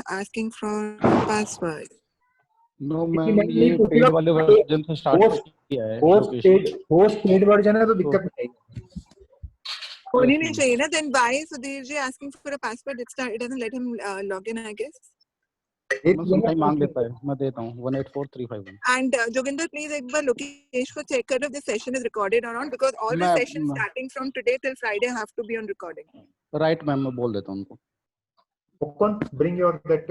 asking for password. No ma'am, ये paid वाले version से स्टार्ट किया है लोकेशन। होस्ट पेड वर्जन है तो दिक्कत नहीं आएगी। होनी नहीं चाहिए ना? Then why is Sudhir ji asking for a password? It doesn't let him log in, I guess. Sometime मांग लेता है, मैं देता हूँ 184351। And Joginder, please एक बार Lokesh को check करो if the session is recorded or not, because all the sessions starting from today till Friday have to be on recording. Right ma'am, मैं बोल देता हूँ उनको। Okon, bring your that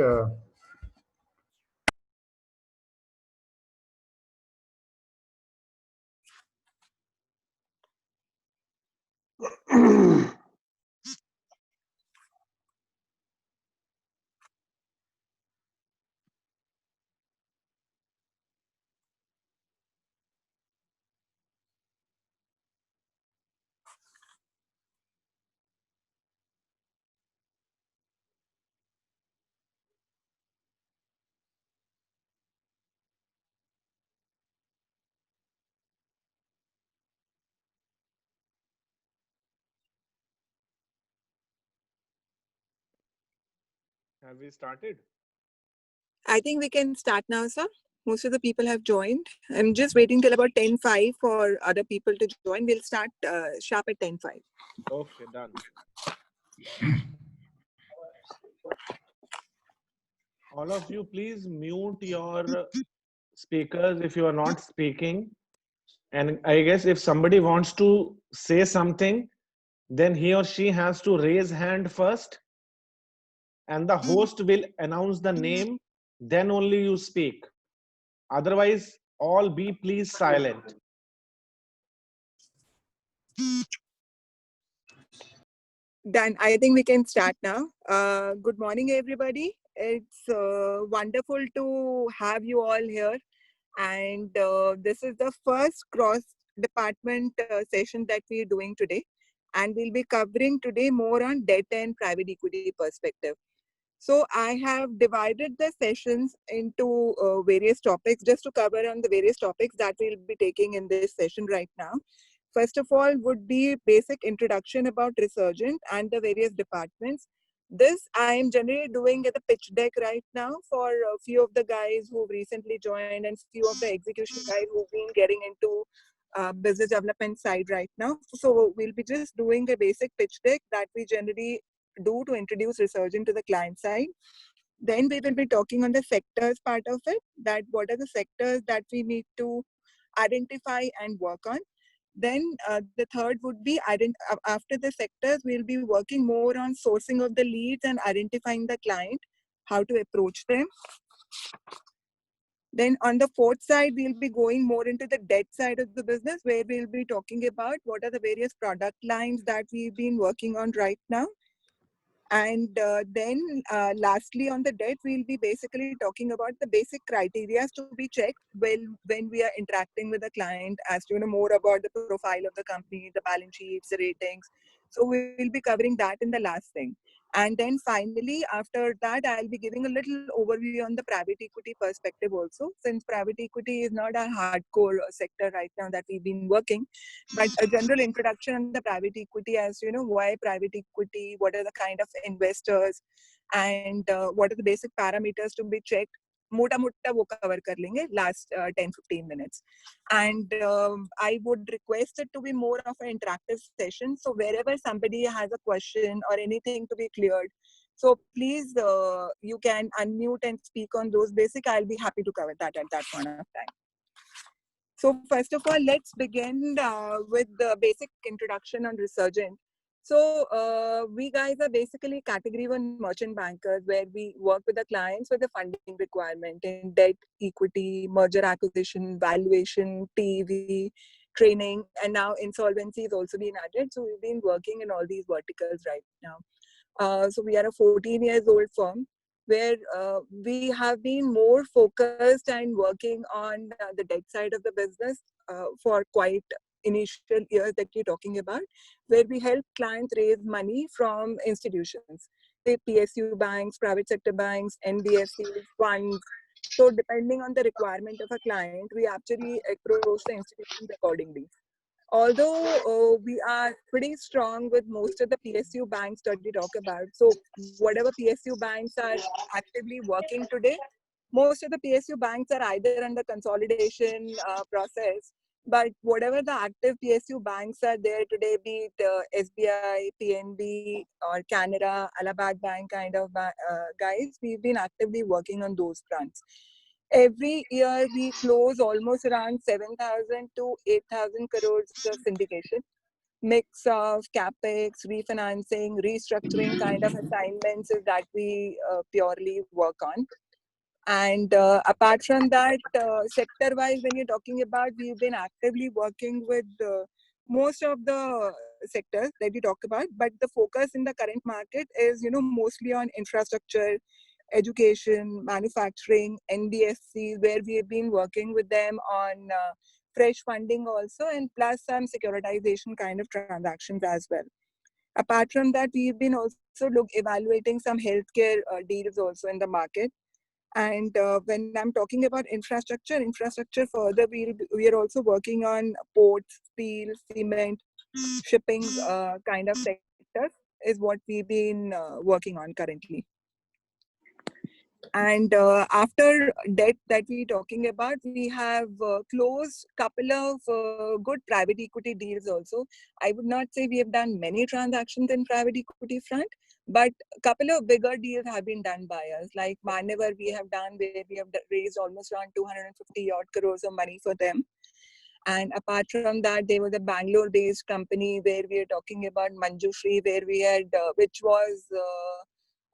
Have we started? I think we can start now, sir. Most of the people have joined. I'm just waiting till about 10:05 for other people to join. We'll start sharp at 10:05. Okay, done. All of you, please mute your speakers if you are not speaking. And I guess if somebody wants to say something, then he or she has to raise hand first. And the host will announce the name, then only you speak. Otherwise, all be please silent. Done. I think we can start now. Good morning, everybody. It's wonderful to have you all here. And this is the first cross-department session that we are doing today. And we'll be covering today more on debt and private equity perspective. So I have divided the sessions into various topics just to cover on the various topics that we'll be taking in this session right now. First of all would be basic introduction about Resurgent and the various departments. This I am generally doing at the pitch deck right now for a few of the guys who've recently joined and few of the execution guys who've been getting into business development side right now. So we'll be just doing a basic pitch deck that we generally do to introduce Resurgent to the client side. Then we will be talking on the sectors part of it, that what are the sectors that we need to identify and work on. Then the third would be after the sectors, we'll be working more on sourcing of the leads and identifying the client, how to approach them. Then on the fourth side, we'll be going more into the debt side of the business, where we'll be talking about what are the various product lines that we've been working on right now. And then lastly, on the debt, we'll be basically talking about the basic criteria to be checked when we are interacting with the client, as to know more about the profile of the company, the balance sheets, the ratings. So we will be covering that in the last thing. And then finally, after that, I'll be giving a little overview on the private equity perspective also, since private equity is not our hardcore sector right now that we've been working, but a general introduction on the private equity, as you know, why private equity, what are the kind of investors, and what are the basic parameters to be checked. मोटा मोटा वो cover कर लेंगे last 10-15 minutes. And I would request it to be more of an interactive session. So wherever somebody has a question or anything to be cleared, so please you can unmute and speak on those basic. I'll be happy to cover that at that point of time. So first of all, let's begin with the basic introduction on Resurgent. So we guys are basically category 1 merchant bankers, where we work with the clients with the funding requirement in debt, equity, merger acquisition, valuation, TV, training, and now insolvency is also being added. So we've been working in all these verticals right now. So we are a 14 years old firm, where we have been more focused and working on the debt side of the business for quite initial years that you're talking about, where we help clients raise money from institutions, say PSU banks, private sector banks, NBFCs, funds. So depending on the requirement of a client, we actually approach the institutions accordingly. although we are pretty strong with most of the PSU banks that we talk about. So whatever PSU banks are actively working today, most of the PSU banks are either under consolidation process, but whatever the active PSU banks are there today, be it SBI, PNB, or Canara, Allahabad Bank kind of guys, we've been actively working on those fronts. Every year we close almost around 7,000 to 8,000 crores of syndication, mix of capex, refinancing, restructuring kind of assignments is that we purely work on. And apart from that, sector-wise, when you're talking about, we've been actively working with most of the sectors that we talk about, but the focus in the current market is, mostly on infrastructure, education, manufacturing, NBFCs, where we have been working with them on fresh funding also, and plus some securitization kind of transactions as well. Apart from that, we've been also evaluating some healthcare deals also in the market. And when I'm talking about infrastructure further, we are also working on ports, steel, cement, shipping kind of sectors is what we've been working on currently. And after debt that we're talking about, we have closed couple of good private equity deals also. I would not say we have done many transactions in private equity front, but a couple of bigger deals have been done by us. Like Manyavar we have done, where we have raised almost around 250 odd crores of money for them. And apart from that, there was a Bangalore-based company where we are talking about Manjushri, where we had, which was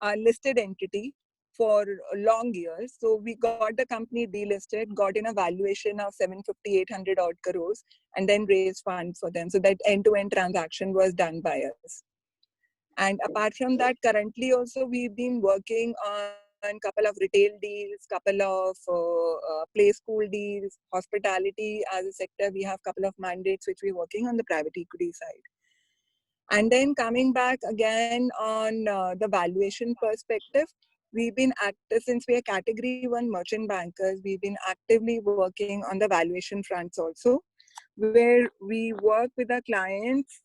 a listed entity for long years. So we got the company delisted, got in a valuation of 750, 800 odd crores, and then raised funds for them. So that end-to-end transaction was done by us. And apart from that, currently also we've been working on a couple of retail deals, couple of play school deals, hospitality as a sector. We have a couple of mandates which we're working on the private equity side. And then coming back again on the valuation perspective, we've been active since we are category 1 merchant bankers. We've been actively working on the valuation fronts also, where we work with our clients.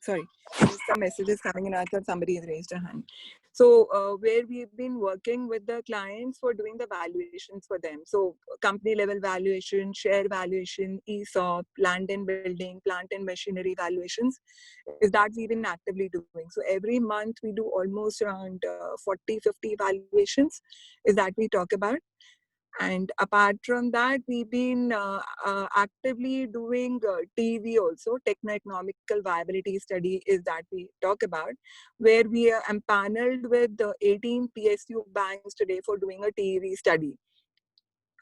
Sorry, some messages coming in. I thought somebody has raised a hand. So where we've been working with the clients for doing the valuations for them. So company level valuation, share valuation, ESOP, land and building, plant and machinery valuations is that we've been actively doing. So every month we do almost around 40, 50 valuations is that we talk about. And apart from that, we've been actively doing TV also, techno-economical viability study is that we talk about, where we are empaneled with the 18 PSU banks today for doing a TV study.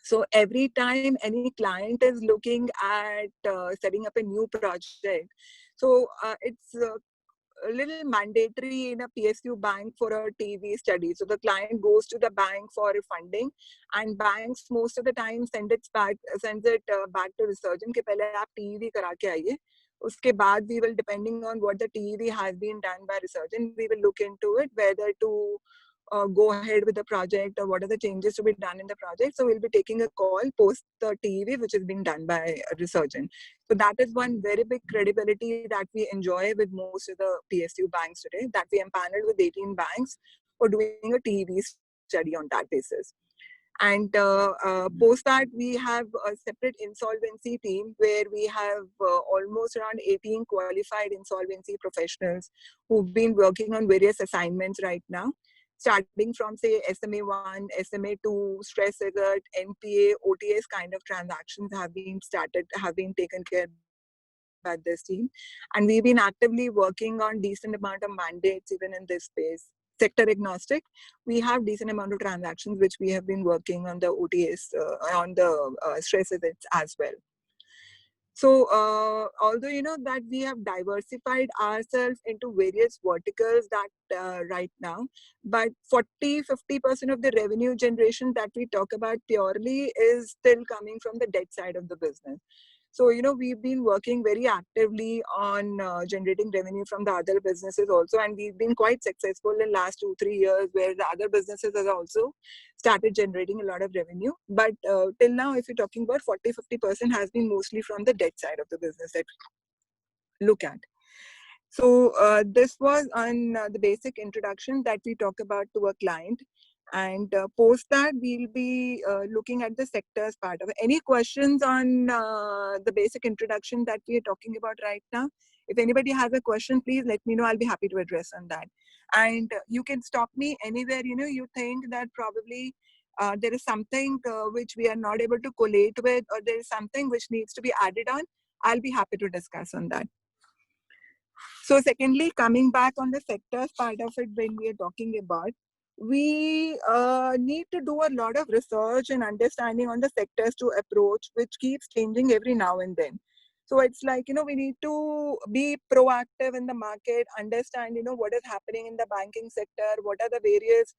So every time any client is looking at setting up a new project, so it's a little mandatory in a PSU bank for a TV study. So the client goes to the bank for funding, and banks most of the time sends it back to Resurgent कि पहले आप TV करा के आइए. उसके बाद we will, depending on what the TV has been done by Resurgent, we will look into it whether to go ahead with the project or what are the changes to be done in the project. So we'll be taking a call post the TV which is being done by Resurgent. So that is one very big credibility that we enjoy with most of the PSU banks today, that we empaneled with 18 banks for doing a TV study on that basis. And post that, we have a separate insolvency team where we have almost around 18 qualified insolvency professionals who've been working on various assignments right now, starting from, say, SMA1, SMA2, stress alert, NPA, OTS kind of transactions have been taken care by this team. And we've been actively working on decent amount of mandates even in this space. Sector agnostic, we have decent amount of transactions which we have been working on the OTS, on the stress events as well. So although that we have diversified ourselves into various verticals that right now, but 40-50% of the revenue generation that we talk about purely is still coming from the debt side of the business. So, we've been working very actively on generating revenue from the other businesses also. And we've been quite successful in last 2-3 years where the other businesses have also started generating a lot of revenue. But till now, if you're talking about 40-50% has been mostly from the debt side of the business that we look at. So this was on the basic introduction that we talk about to a client. And post that, we'll be looking at the sectors part of it. Any questions on the basic introduction that we are talking about right now? If anybody has a question, please let me know. I'll be happy to address on that. And you can stop me anywhere, you think that probably there is something which we are not able to collate with, or there is something which needs to be added on. I'll be happy to discuss on that. So secondly, coming back on the sectors part of it, when we are talking about, we need to do a lot of research and understanding on the sectors to approach, which keeps changing every now and then. So it's like, we need to be proactive in the market, understand, what is happening in the banking sector, what are the various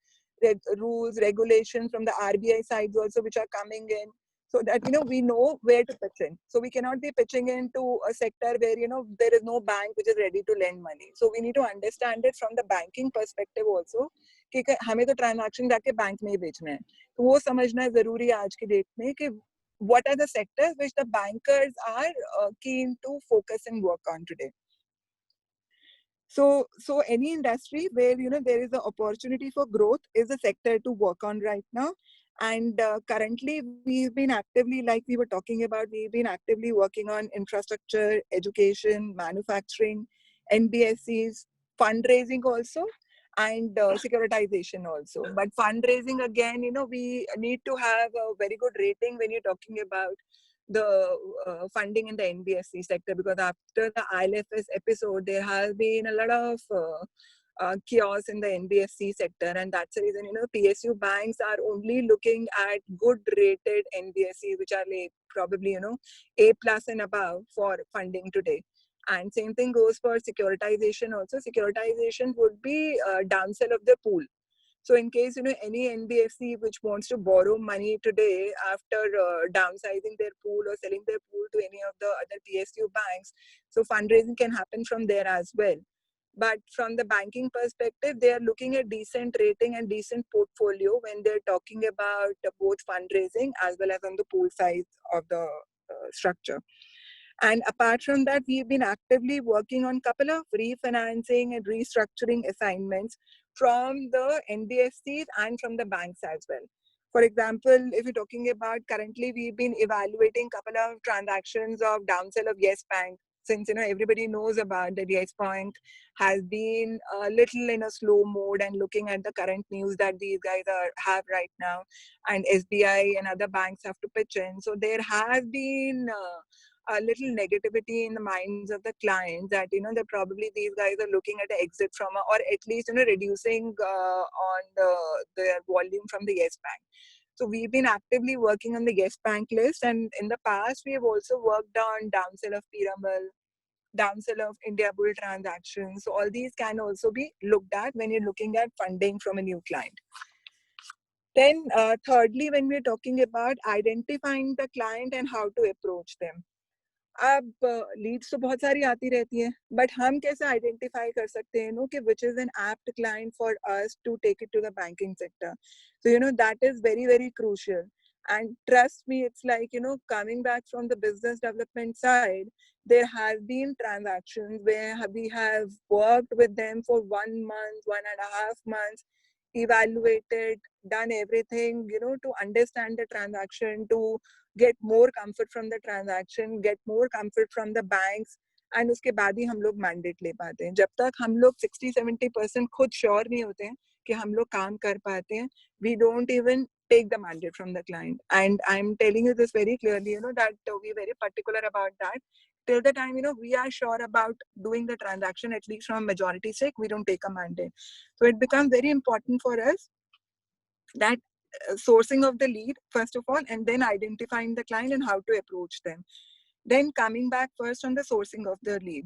rules, regulations from the RBI sides also, which are coming in. So that, we know where to pitch in. So we cannot be pitching into a sector where, there is no bank which is ready to lend money. So we need to understand it from the banking perspective also, कि हमें तो transaction जाके bank में ही बेचना है. तो वो समझना जरूरी है आज की डेट में कि what are the sectors which the bankers are keen to focus and work on today. So any industry where, there is an opportunity for growth is a sector to work on right now. And currently, we've been actively, like we were talking about, we've been actively working on infrastructure, education, manufacturing, NBFCs, fundraising also, and securitization also. But fundraising, again, we need to have a very good rating when you're talking about the funding in the NBFC sector, because after the ILFS episode, there has been a lot of chaos in the NBFC sector, and that's the reason PSU banks are only looking at good rated NBFCs, which are like probably A+ and above for funding today. And same thing goes for securitization also. Securitization would be downsell of the pool. So in case any NBFC which wants to borrow money today after downsizing their pool or selling their pool to any of the other PSU banks, so fundraising can happen from there as well. But from the banking perspective, they are looking at decent rating and decent portfolio when they're talking about both fundraising as well as on the pool size of the structure. And apart from that, we've been actively working on a couple of refinancing and restructuring assignments from the NBFCs and from the banks as well. For example, if you're talking about currently, we've been evaluating a couple of transactions of downsell of Yes Bank. Since everybody knows about that Yes Bank has been a little in a slow mode, and looking at the current news that these guys have right now, and SBI and other banks have to pitch in. So there has been a little negativity in the minds of the clients that that probably these guys are looking at an exit from or at least reducing on their volume from the Yes Bank. So we've been actively working on the Yes Bank list, and in the past we have also worked on downsell of Piramal, downsell of India Bull transactions. So all these can also be looked at when you're looking at funding from a new client. Then thirdly, when we're talking about identifying the client and how to approach them. अब Leeds तो बहुत सारी आती रहती हैं, but हम कैसे identify कर सकते हैं कि which is an apt client for us to take it to the banking sector. So that is very, very crucial. And trust me, it's like coming back from the business development side, there has been transactions where we have worked with them for 1 month, 1.5 months, evaluated, done everything to understand the transaction, to get more comfort from the transaction, get more comfort from the banks, and उसके बाद ही हम लोग mandate ले पाते हैं. जब तक हम लोग 60-70% खुद sure नहीं होते हैं कि हम लोग काम कर पाते हैं, we don't even take the mandate from the client. And I'm telling you this very clearly, that we're very particular about that. Till the time, we are sure about doing the transaction, at least from majority sake, we don't take a mandate. So it becomes very important for us that sourcing of the lead, first of all, and then identifying the client and how to approach them. Then coming back first on the sourcing of the lead.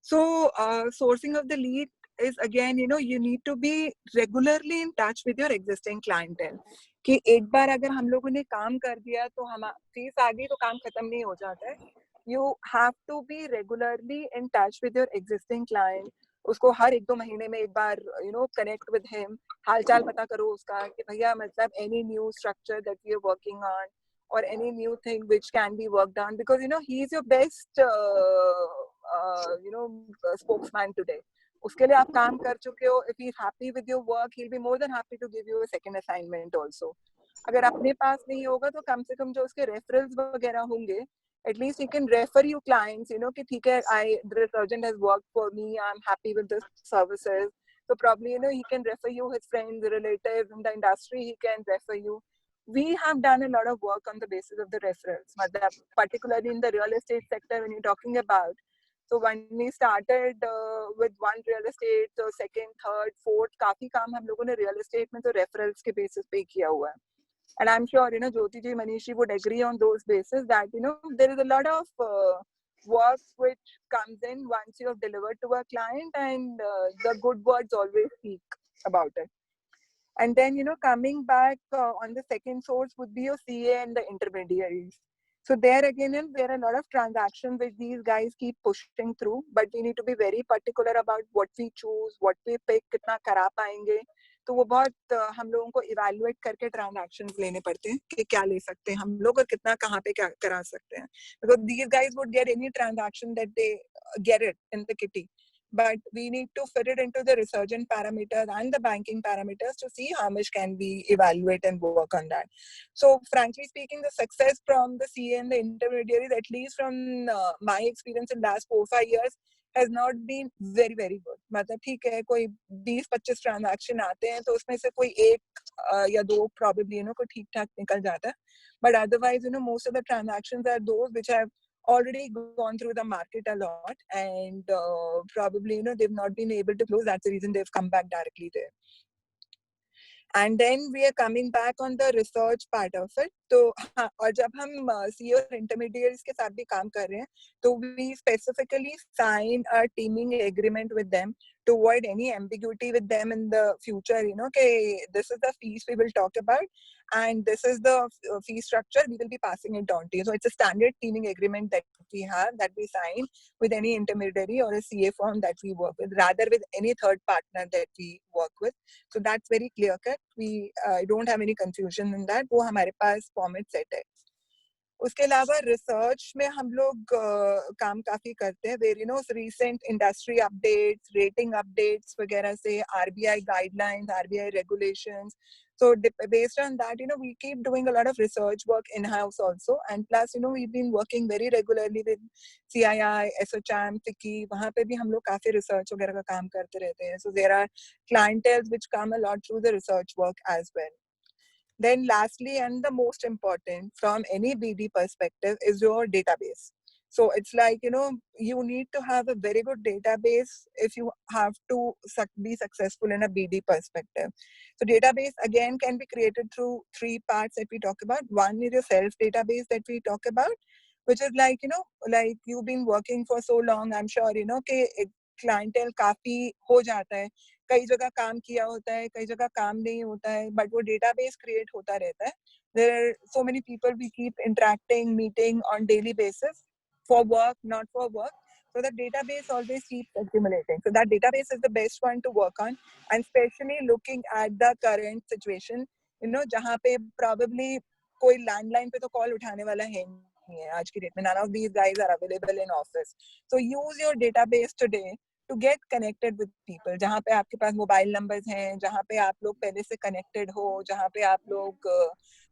So sourcing of the lead is again, you need to be regularly in touch with your existing clientele. कि एक बार अगर हम लोगों ने काम कर दिया तो हम फीस आ गई तो काम खत्म नहीं हो जाता है. you have to be regularly in touch with your existing client. उसको हर 1-2 महीने में एक बार connect with him, हालचाल पता करो उसका कि भैया मतलब any new structure that we are working on or any new thing which can be worked on, because he is your best spokesman today. उसके लिए आप काम कर चुके हो. If he is happy with your work, he'll be more than happy to give you a second assignment also. अगर अपने पास नहीं होगा तो कम से कम जो उसके referrals वगैरह होंगे, at least he can refer you clients, कि ठीक है, the surgeon has worked for me, I'm happy with the services. So probably, he can refer you his friends, relatives in the industry, he can refer you. We have done a lot of work on the basis of the referrals, particularly in the real estate sector when you're talking about. So when we started with one real estate, so second, third, fourth, काफी काम हम लोगों ने real estate में तो referrals के basis पे किया हुआ है. And I'm sure, Jyoti ji, Manish ji would agree on those basis that, there is a lot of work which comes in once you have delivered to a client, and the good words always speak about it. And then, coming back on the second source would be your CA and the intermediaries. So there again, there are a lot of transactions which these guys keep pushing through, but we need to be very particular about what we choose, what we pick, कितना करा पाएंगे. तो वो बहुत हम लोगों को evaluate करके ट्रांजैक्शंस लेने पड़ते हैं कि क्या ले सकते हैं हम लोग और कितना कहाँ पे क्या करा सकते हैं. Because these guys would get any transaction that they get it in the kitty. But we need to fit it into the resurgent parameters and the banking parameters to see how much can we evaluate and work on that. So frankly speaking, the success from the CA and the intermediaries, at least from my experience in last 4-5 years, has not been very very good. मतलब ठीक है, कोई 20-25 transaction आते हैं तो उसमें से कोई एक या दो probably कोई ठीक ठाक निकल जाता है. But otherwise, most of the transactions are those which have already gone through the market a lot, and probably they've not been able to close. That's the reason they've come back directly there. And then we are coming back on the research part of it. तो हाँ, और जब हम CEO और intermediaries के साथ भी काम कर रहे हैं, तो we specifically sign a teaming agreement with them to avoid any ambiguity with them in the future. Okay, this is the fees we will talk about, and this is the fee structure we will be passing it on to you. So it's a standard teaming agreement that we have, that we sign with any intermediary or a CA firm that we work with, rather with any third partner that we work with. So that's very clear cut. We don't have any confusion in that. वो हमारे पास format set है. उसके अलावा research में हम लोग काम काफी करते हैं, where recent industry updates, rating updates वगैरह से, RBI guidelines, RBI regulations. So based on that, we keep doing a lot of research work in-house also, and plus, we've been working very regularly with CII, SOCHAM, FICCI. वहाँ पे भी हम लोग काफी research वगैरह का काम करते रहते हैं. So there are clienteles which come a lot through the research work as well. Then lastly, and the most important from any BD perspective, is your database. So it's like, you need to have a very good database if you have to be successful in a BD perspective. So database again can be created through 3 parts that we talk about. One is your self database that we talk about, which is like, like you've been working for so long, I'm sure, कि clientele काफी हो जाता है. कई जगह काम किया होता है, कई जगह काम नहीं होता है, but वो database create होता रहता है. There are so many people we keep interacting, meeting on daily basis for work, not for work. So the database always keeps accumulating. So that database is the best one to work on, and especially looking at the current situation, जहाँ पे probably कोई landline पे तो call उठाने वाला है नहीं है आज की डेट में. None of these guys are available in office. So use your database today to get connected with people. जहाँ पे आपके पास मोबाइल नंबर्स हैं, जहाँ पे आप लोग पहले से कनेक्टेड हो, जहाँ पे आप लोग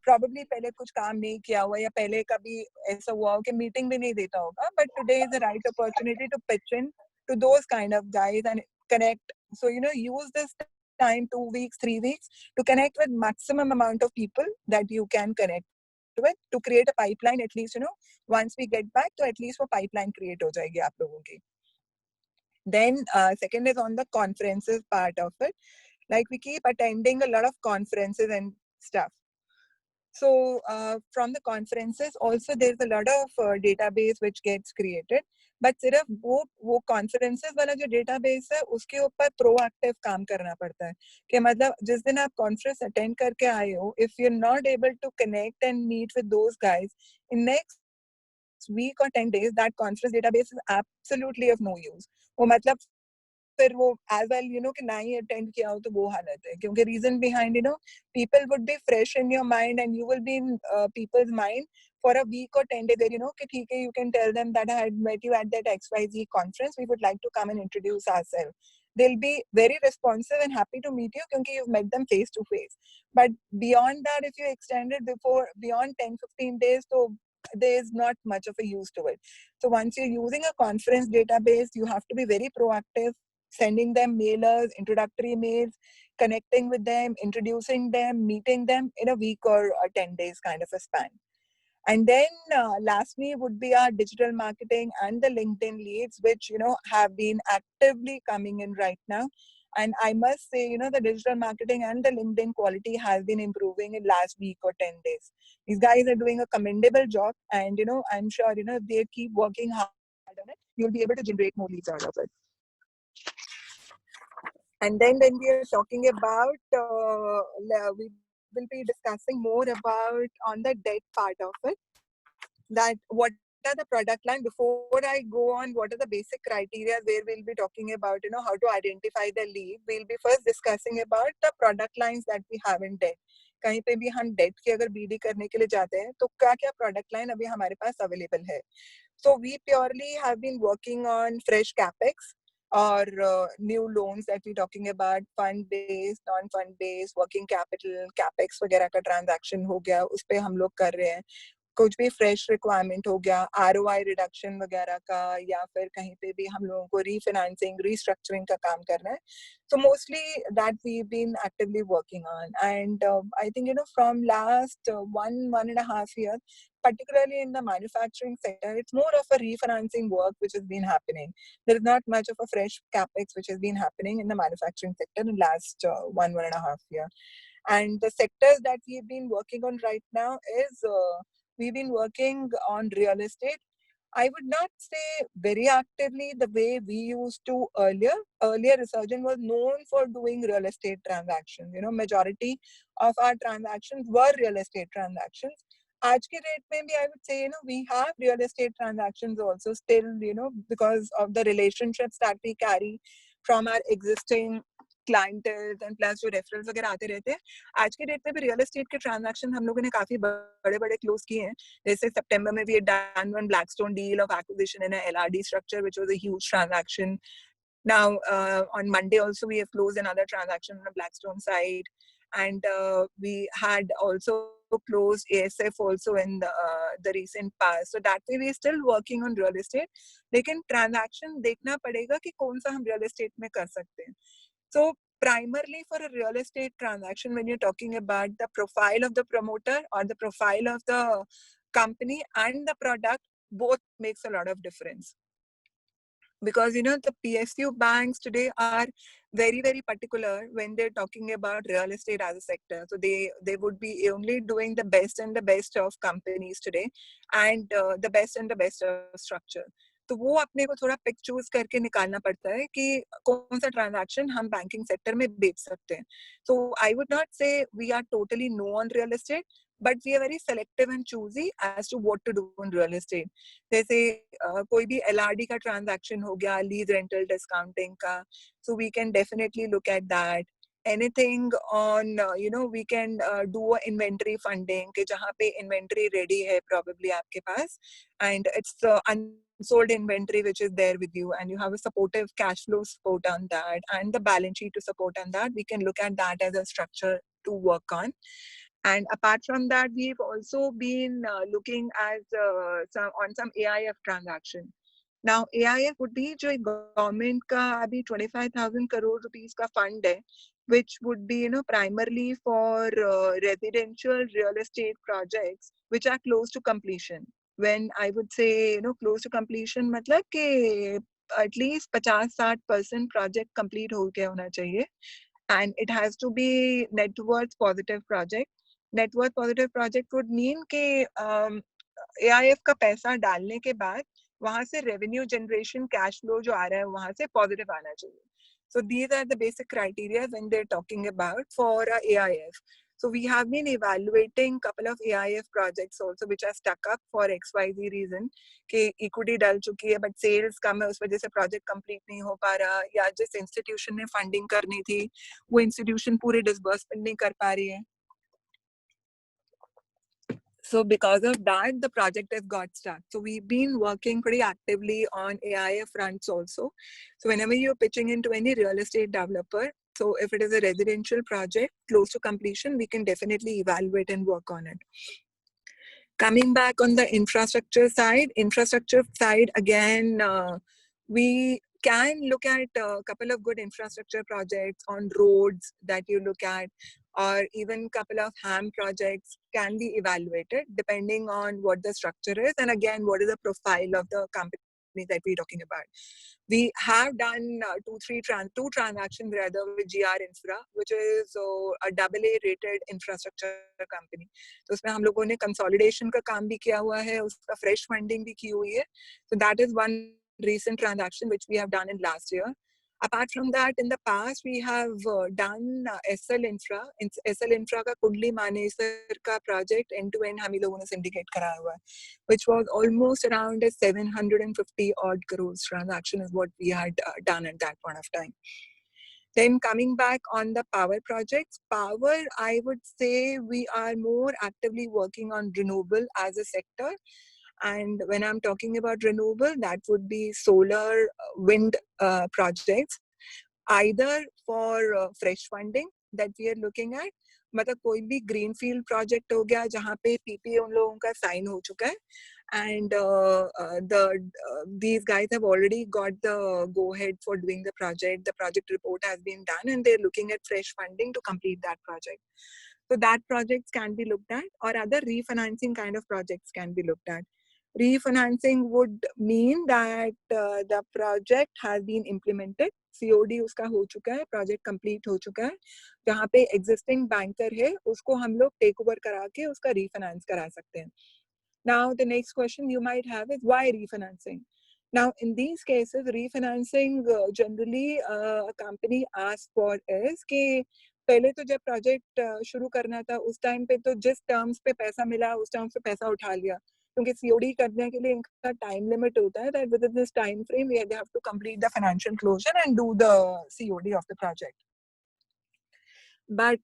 probably पहले कुछ काम नहीं किया हुआ, या पहले कभी ऐसा हुआ हो कि मीटिंग भी नहीं देता होगा, but today is the right opportunity to pitch in to those kind of guys and connect. So use this time, 2 weeks, 3 weeks, to connect with maximum amount of people that you can connect with, to create a pipeline. At least once we get back, तो at least वो pipeline create हो जाएगी आप लोगों की. Then second is on the conferences part of it. Like we keep attending a lot of conferences and stuff. So from the conferences also there's a lot of database which gets created. But सिर्फ वो conferences वाला जो database है उसके ऊपर proactive काम करना पड़ता है. कि मतलब जिस दिन आप conference attend करके आए हो, if you're not able to connect and meet with those guys in next week or 10 days, that conference database is absolutely of no use. वो मतलब फिर वो as well कि ना ही attend किया हो तो वो हालत है, क्योंकि reason behind people would be fresh in your mind and you will be in people's mind for a week or 10 days where कि ठीक है, you can tell them that I had met you at that XYZ conference, we would like to come and introduce ourselves. They'll be very responsive and happy to meet you because you've met them face to face. But beyond that, if you extend it beyond 10-15 days, so there is not much of a use to it. So once you're using a conference database, you have to be very proactive, sending them mailers, introductory mails, connecting with them, introducing them, meeting them in a week or 10 days kind of a span. And then lastly would be our digital marketing and the LinkedIn leads, which have been actively coming in right now. And I must say, the digital marketing and the LinkedIn quality has been improving in last week or 10 days. These guys are doing a commendable job, and I'm sure if they keep working hard on it, you'll be able to generate more leads out of it. And then when we are talking about, we will be discussing more about on the debt part of it, that what are the product line. Before I go on, what are the basic criteria where we'll be talking about, how to identify the lead. We'll be first discussing about the product lines that we have in debt. कहीं पे भी हम date की अगर BD करने के लिए जाते हैं तो क्या क्या प्रोडक्ट लाइन अभी हमारे पास अवेलेबल है. So we purely have been working on fresh capex or new loans that we're talking about, fund based, non fund based, working capital, capex वगैरह का transaction हो गया, उस पे हम लोग कर रहे हैं. कुछ भी फ्रेश रिक्वायरमेंट हो गया, ROI रिडक्शन वगैरह का, या फिर कहीं पे भी हम लोगों को रीफाइनेंसिंग, रीस्ट्रक्चरिंग का काम करना है. So mostly that we've been actively working on, and I think from last 1.5 years, particularly in the manufacturing sector, it's more of a refinancing work which has been happening. There is not much of a fresh capex which has been happening in the manufacturing sector in last 1.5 years. And the sectors that we've been working on right now is we've been working on real estate. I would not say very actively the way we used to earlier. Earlier, Resurgent was known for doing real estate transactions. Majority of our transactions were real estate transactions. आज के date में भी I would say we have real estate transactions also still, because of the relationships that we carry from our existing clientele and plus जो referrals वगैरह आते रहते हैं. आज के डेट में भी रियल एस्टेट के ट्रांजैक्शन हम लोगों ने काफी बड़े बड़े क्लोज किए हैं. जैसे सितंबर में we had done one Blackstone deal of acquisition in a LRD structure, which was a huge transaction. Now on Monday also we have closed another transaction on the Blackstone side, and we had also closed ASF also in the recent past. So that way we are still working on real estate. लेकिन transaction देखना पड़ेगा कि कौन सा हम real estate में कर सकते हैं. So primarily for a real estate transaction, when you're talking about the profile of the promoter or the profile of the company and the product, both makes a lot of difference. Because the PSU banks today are very, very particular when they're talking about real estate as a sector. So they would be only doing the best and the best of companies today, and the best and the best of structure. तो वो अपने को थोड़ा pick choose करके निकालना पड़ता है कि कौन सा ट्रांजैक्शन हम बैंकिंग सेक्टर में बेच सकते हैं. So I would not say we are totally no on real estate, but we are very selective and choosy as to what to do in real estate. जैसे कोई भी LRD का transaction हो गया, लीज रेंटल डिस्काउंटिंग का, so we can definitely look at that. Anything on we can do a inventory funding कि जहाँ पे inventory ready है probably आपके पास, and it's unsold inventory which is there with you, and you have a supportive cash flow support on that and the balance sheet to support on that. We can look at that as a structure to work on. And apart from that, we've also been looking at some AIF transaction. Now, AIF would be जो government का अभी 25,000 crore rupees का fund है, which would be primarily for residential real estate projects which are close to completion. When I would say close to completion, मतलब कि at least 50-60% project complete हो गया होना चाहिए, and it has to be net worth positive project. Net worth positive project would mean कि AIF का पैसा डालने के बाद वहाँ से revenue generation cash flow जो आ रहा है वहाँ से positive आना चाहिए. So these are the basic criteria when they're talking about for AIF. So we have been evaluating couple of AIF projects also which are stuck up for XYZ reason कि equity डल चुकी है but sales कम है, उस वजह से project complete नहीं हो पा रहा, या जिस institution ने funding करनी थी वो institution पूरे disbursement नहीं कर पा रही है. So because of that, the project has got stuck. So we've been working pretty actively on AIF fronts also. So whenever you're pitching into any real estate developer, so if it is a residential project close to completion, we can definitely evaluate and work on it. Coming back on the infrastructure side again, we can look at a couple of good infrastructure projects on roads that you look at, or even couple of HAM projects can be evaluated depending on what the structure is, and again, what is the profile of the company that we're talking about. We have done two transactions rather with GR Infra, which is a AA rated infrastructure company. तो उसमें हम लोगों ने consolidation का काम भी किया हुआ है, उसका fresh funding भी की हुई है. So that is one recent transaction which we have done in last year. Apart from that, in the past we have done SL Infra. SL Infra का कुंडली मानेसर का project end-to-end हम ही लोगों ने syndicate कराया हुआ है, which was almost around a 750 odd crores transaction is what we had done at that point of time. Then coming back on the power projects, power, I would say we are more actively working on renewable as a sector. And when I'm talking about renewable, that would be solar, wind projects, either for fresh funding that we are looking at, मतलब कोई भी greenfield project हो गया जहाँ पे PPA उन लोगों का sign हो चुका है, and these guys have already got the go ahead for doing the project. The project report has been done and they're looking at fresh funding to complete that project. So that projects can be looked at, or other refinancing kind of projects can be looked at. Refinancing would mean that the project has been implemented, COD उसका हो चुका है, project complete हो चुका है, जहाँ पे existing banker है उसको हम लोग take over करा के उसका refinance करा सकते हैं. Now the next question you might have is why refinancing? Now in these cases refinancing generally a company asks for is कि पहले तो जब प्रोजेक्ट शुरू करना था उस टाइम पे तो जिस टर्म्स पे पैसा मिला उस टर्म्स पे पैसा उठा लिया, क्योंकि सीओडी करने के लिए इनका टाइम लिमिट होता है that within this time frame we have to complete the financial closure and do the COD of the project. But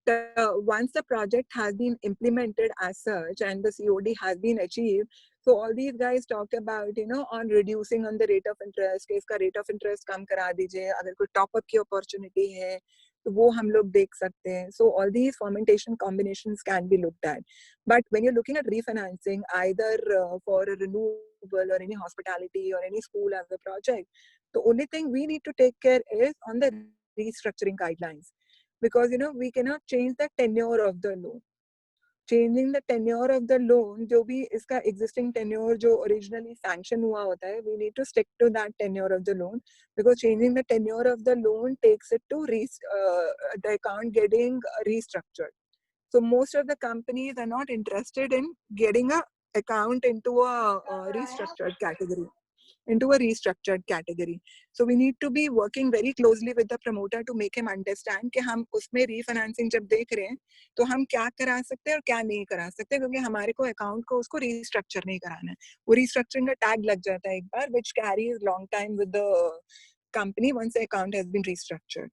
once the project has been implemented as such and the COD has been achieved, so all these guys talked about, on reducing on the rate of interest, कि इसका rate of interest कम करा दीजिए, अगर कोई top up की opportunity है, तो वो हम लोग देख सकते हैं. So all these fermentation combinations can be looked at. But when you're looking at refinancing, either for a renewable or any hospitality or any school as a project, the only thing we need to take care is on the restructuring guidelines. Because we cannot change the tenure of the loan. Changing the tenure of the loan, जो भी इसका existing tenure जो originally sanction हुआ होता है, we need to stick to that tenure of the loan, because changing the tenure of the loan takes it to the account getting restructured. So most of the companies are not interested in getting a account into a restructured category. So we need to be working very closely with the promoter to make him understand कि हम उसमें refinancing जब देख रहे हैं तो हम क्या करा सकते हैं और क्या नहीं करा सकते, क्योंकि हमारे को account को उसको restructure नहीं कराना है. वो restructuring का tag लग जाता है एक बार, which carries long time with the company once the account has been restructured.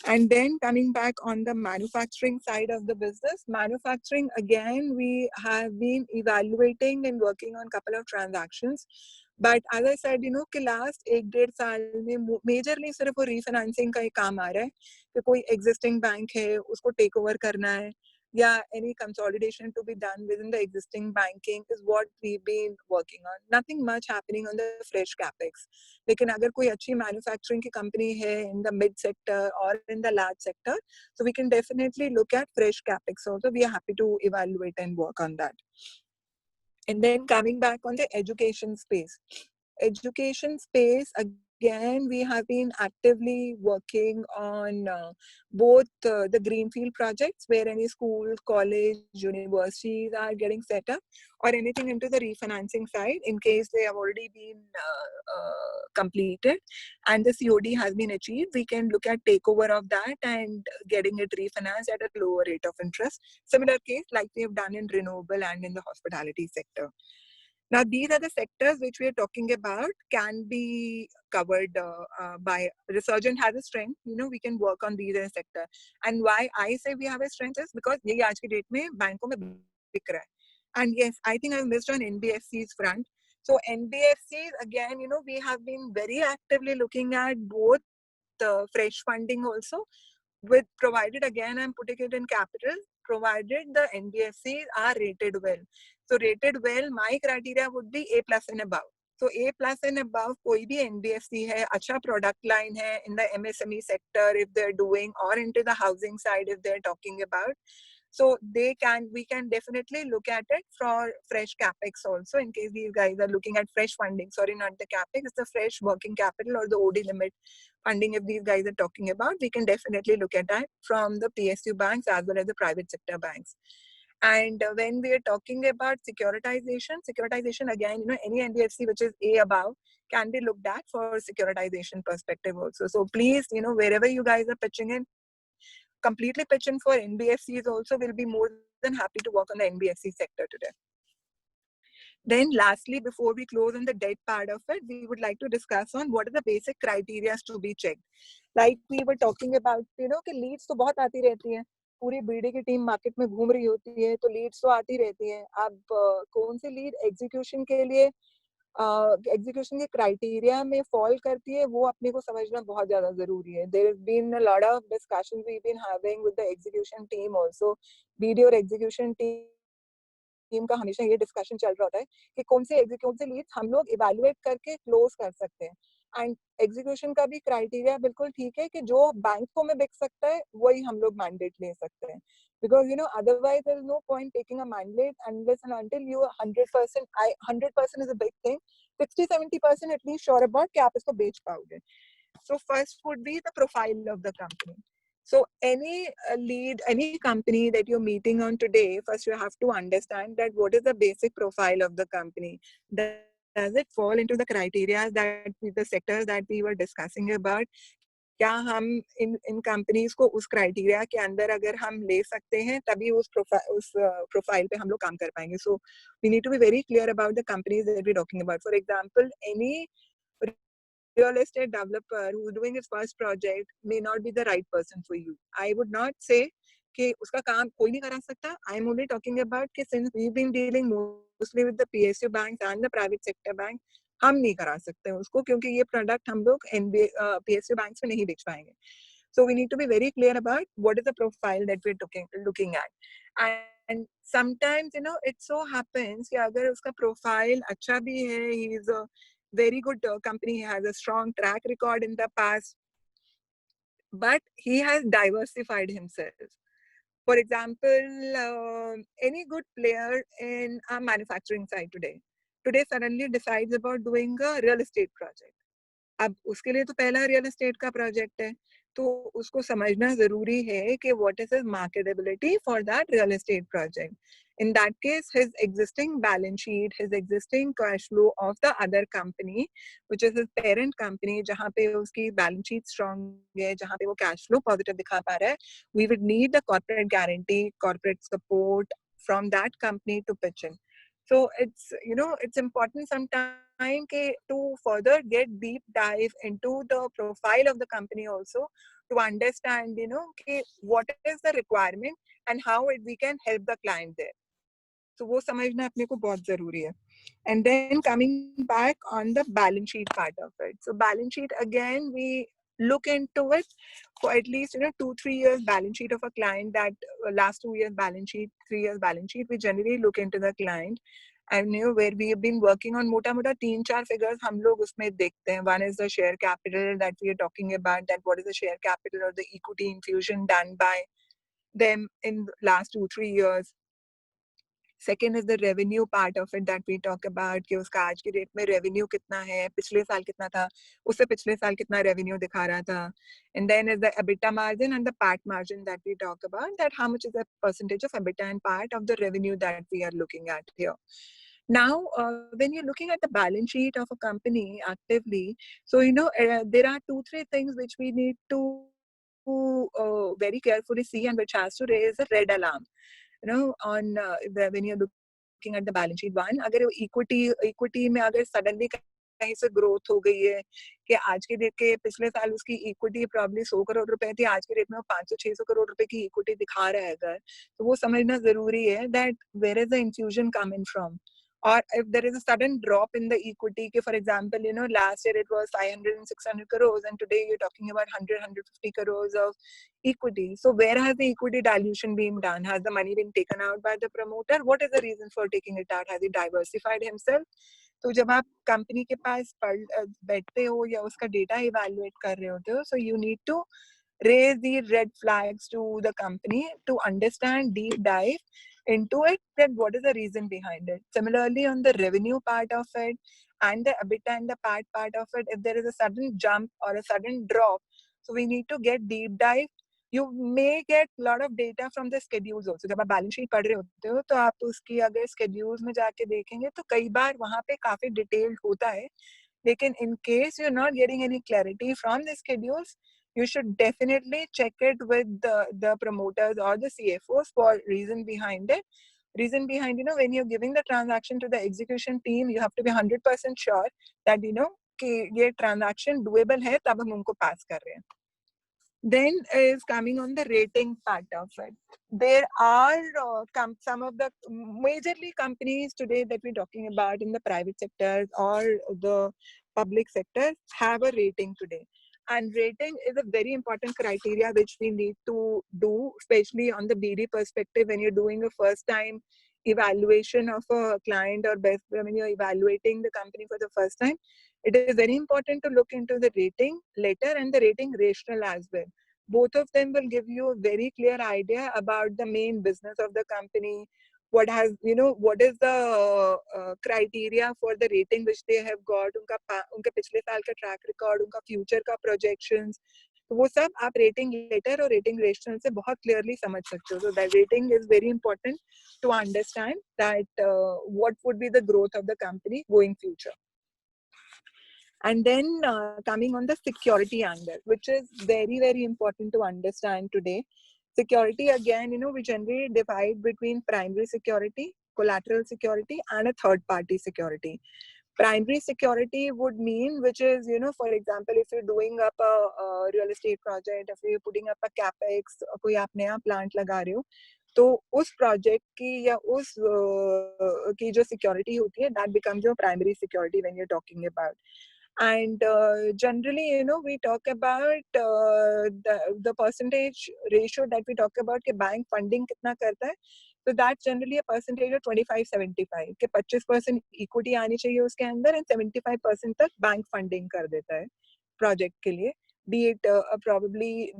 And then coming back on the manufacturing side of the business, manufacturing again we have been evaluating and working on couple of transactions. But as I said, कि last 1-1.5 साल में majorly सिर्फ वो refinancing का ही काम आ रहा है कि कोई existing bank है उसको take over करना है, या any consolidation to be done within the existing banking is what we've been working on. Nothing much happening on the fresh capex. लेकिन अगर कोई अच्छी manufacturing की company है in the mid sector or in the large sector, so we can definitely look at fresh capex also. We are happy to evaluate and work on that. And then coming back on the education space. Education space, again, we have been actively working on both the greenfield projects where any school, college, universities are getting set up, or anything into the refinancing side in case they have already been completed and the COD has been achieved. We can look at takeover of that and getting it refinanced at a lower rate of interest. Similar case like we have done in renewable and in the hospitality sector. Now, these are the sectors which we are talking about can be covered by Resurgent has a strength. We can work on these as a sector. And why I say we have a strength is because ये आज की date में बैंकों में बिक रहा है. And yes, I think I missed on NBFC's front. So NBFCs, again, we have been very actively looking at both the fresh funding also, with provided, again, I'm putting it in capital, provided the NBFCs are rated well. So rated well, my criteria would be A plus and above. So A plus and above, कोई भी NBFC है, अच्छा product line है in the MSME sector if they're doing, or into the housing side if they're talking about. So we can definitely look at it for fresh capex also, in case these guys are looking at fresh funding. Sorry, not the capex, it's the fresh working capital or the OD limit funding. If these guys are talking about, we can definitely look at that from the PSU banks as well as the private sector banks. And when we are talking about securitization again, any NBFC which is A above can be looked at for securitization perspective also. So please, wherever you guys are pitching in, completely pitch in for NBFCs also. Will be more than happy to work on the NBFC sector today. Then lastly, before we close on the debt part of it, we would like to discuss on what are the basic criteria to be checked. Like we were talking about, कि leads तो बहुत आती रहती हैं. पूरी BD की team market में घूम रही होती है, तो लीड्स तो आती रहती हैं. अब कौन सी लीड एग्जीक्यूशन के लिए एग्जीक्यूशन के क्राइटेरिया में फॉल करती है, वो अपने को समझना बहुत ज्यादा जरूरी है. There has been a lot of discussions we been having with the execution team also. BD और एग्जीक्यूशन टीम का हमेशा ये डिस्कशन चल रहा होता है कि कौन से लीड्स हम लोग इवैल्यूएट करके क्लोज कर सकते हैं. एंड एग्जीक्यूशन का भी क्राइटेरिया बिल्कुल ठीक है कि जो बैंकों में बिक सकता है वही हम लोग मैंडेट ले सकते हैं. Because otherwise there is no point taking a mandate unless and until you are 100%. 100% is a big thing. 60-70% at least sure about कि आप इसको बेच पाओगे. So first would be the profile of the company. So any lead, any company that you're meeting on today, first you have to understand that what is the basic profile of the company. Does it fall into the criteria that the sectors that we were discussing about? क्या हम इन companies को उस criteria के अंदर अगर हम ले सकते हैं तभी उस प्रोफाइल पे हम लोग काम कर पाएंगे. So we need to be very clear about the companies that we talking about. For example, any real estate developer who is doing his first project may not be the right person for you. I would not say कि उसका काम कोई नहीं करा सकता. I am only talking about कि since we've been dealing mostly with the PSU banks and the private sector bank, हम नहीं करा सकते उसको, क्योंकि ये प्रोडक्ट हम लोग PSU banks में नहीं बेच पाएंगे. So we need to be very clear about what is the profile that we're looking at. And sometimes, it so happens कि अगर उसका profile अच्छा भी है, he is a very good company, he has a strong track record in the past, but he has diversified himself. For example, any good player in a manufacturing side today suddenly decides about doing a real estate project. अब उसके लिए तो पहला real estate का project है, तो उसको समझना जरूरी है कि what is his marketability for that real estate project. In that case, his existing balance sheet, his existing cash flow of the other company, which is his parent company, जहाँ पे उसकी balance sheet strong है, जहाँ पे वो cash flow positive दिखा पा रहा है, we would need the corporate guarantee, corporate support from that company to pitch in. So it's important sometimes to further get deep dive into the profile of the company also, to understand what is the requirement and how we can help the client there. So वो समझना अपने को बहुत जरूरी है. And then coming back on the balance sheet part of it. So balance sheet, again, we look into it for at least 2-3 years balance sheet of a client. That last 2 years balance sheet, 3 years balance sheet, we generally look into the client. And where we have been working on मोटा 3-4 figures हम लोग उसमें देखते हैं. One is the share capital that we are talking about, that what is the share capital or the equity infusion done by them in the last 2-3 years. Second is the revenue part of it that we talk about कि उसका आज की date में revenue कितना है, पिछले साल कितना था, उससे पिछले साल कितना revenue दिखा रहा था. And then is the EBITDA margin and the PAT margin that we talk about, that how much is the percentage of EBITDA and PAT of the revenue that we are looking at here. Now, when you're looking at the balance sheet of a company actively, so there are 2-3 things which we need to very carefully see and which has to raise a red alarm. On when you're looking at the balance sheet. One, अगर equity में अगर suddenly कहीं से growth हो गई है कि आज के डेट के पिछले साल उसकी equity probably 100 करोड़ रुपए थी, आज के डेट में वो 500-600 करोड़ रुपए की equity दिखा रहा है अगर, तो वो समझना जरूरी है that where is the infusion coming from. Or if there is a sudden drop in the equity, for example, last year it was 500 and 600 crores and today you're talking about 100-150 crores of equity. So where has the equity dilution been done? Has the money been taken out by the promoter? What is the reason for taking it out? Has he diversified himself? तो जब आप company के पास बैठते हो या उसका data evaluate कर रहे होते हो, so you need to raise the red flags to the company to understand, deep dive into it, that what is the reason behind it. Similarly, on the revenue part of it and the EBITDA and the PAT part of it, if there is a sudden jump or a sudden drop, so we need to get deep dive. You may get a lot of data from the schedules also. जब आप balance sheet पढ़ रहे होते हो तो आप उसकी अगर schedules में जाके देखेंगे तो कई बार वहाँ पे काफी detailed होता है, लेकिन in case you're not getting any clarity from the schedules, you should definitely check it with the promoters or the CFOs for reason behind it. Reason behind, when you're giving the transaction to the execution team, you have to be 100% sure that, कि ये transaction doable है, तब हम उनको pass कर रहे हैं. Then is coming on the rating part of it. There are some of the majorly companies today that we're talking about in the private sector or the public sector have a rating today. And rating is a very important criteria which we need to do, especially on the BD perspective when you're doing a first time evaluation of a client or when you're evaluating the company for the first time. It is very important to look into the rating letter and the rating rationale as well. Both of them will give you a very clear idea about the main business of the company, what is the criteria for the rating which they have got, उनका पिछले साल का track record, उनका future का projections, तो वो सब आप rating letter और rating rationale से बहुत clearly समझ सकते हो. So that rating is very important to understand that what would be the growth of the company going future. And then coming on the security angle, which is very, very important to understand today. Security, again, we generally divide between primary security, collateral security, and a third-party security. Primary security would mean, which is, for example, if you're doing up a real estate project, if you're putting up a capex, कोई आप नया plant लगा रहे हो, तो उस project की या उस की जो security होती है, that becomes your primary security when you're talking about. And generally, we talk about the percentage ratio that we talk about कि bank funding कितना करता है. So that's generally a percentage of 25-75 कि 25% equity आनी चाहिए उसके अंदर and 75% तक bank funding कर देता है project के लिए. Be it probably,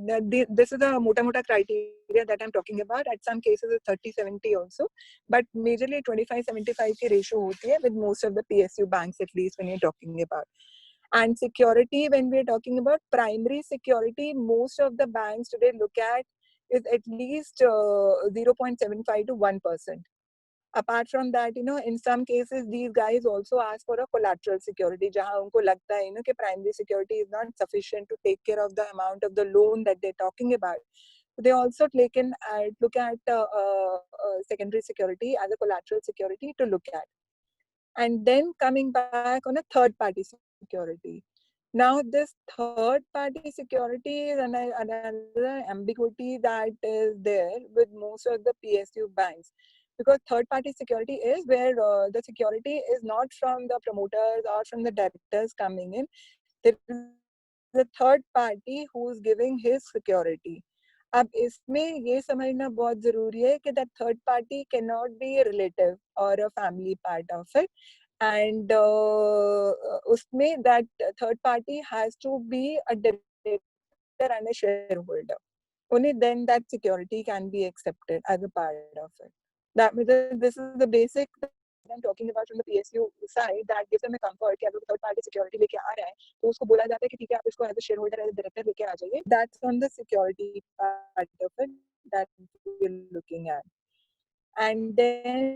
this is a mota criteria that I'm talking about. At some cases it's 30-70 also, but majorly 25-75 की ratio होती है with most of the PSU banks, at least when you're talking about. And security, when we're talking about primary security, most of the banks today look at is at least 0.75 to 1%. Apart from that, in some cases, these guys also ask for a collateral security, jahan unko lagta hai, कि primary security is not sufficient to take care of the amount of the loan that they're talking about. They also look at secondary security as a collateral security to look at. And then coming back on a third-party security. Now, this third-party security is another ambiguity that is there with most of the PSU banks. Because third-party security is where the security is not from the promoters or from the directors coming in. There is a third party who is giving his security. अब इसमें ये समझना बहुत जरूरी है कि that third party cannot be a relative or a family part of it. And उसमें that third party has to be a director and a shareholder. Only then that security can be accepted as a part of it. That means this is the basic I'm talking about from the PSU side that gives them a comfort कि अगर third party security लेके आ रहा है तो उसको बोला जाता है कि ठीक है आप इसको as a shareholder as a director लेके आ जाइए. That's on the security part of it that we're looking at. And then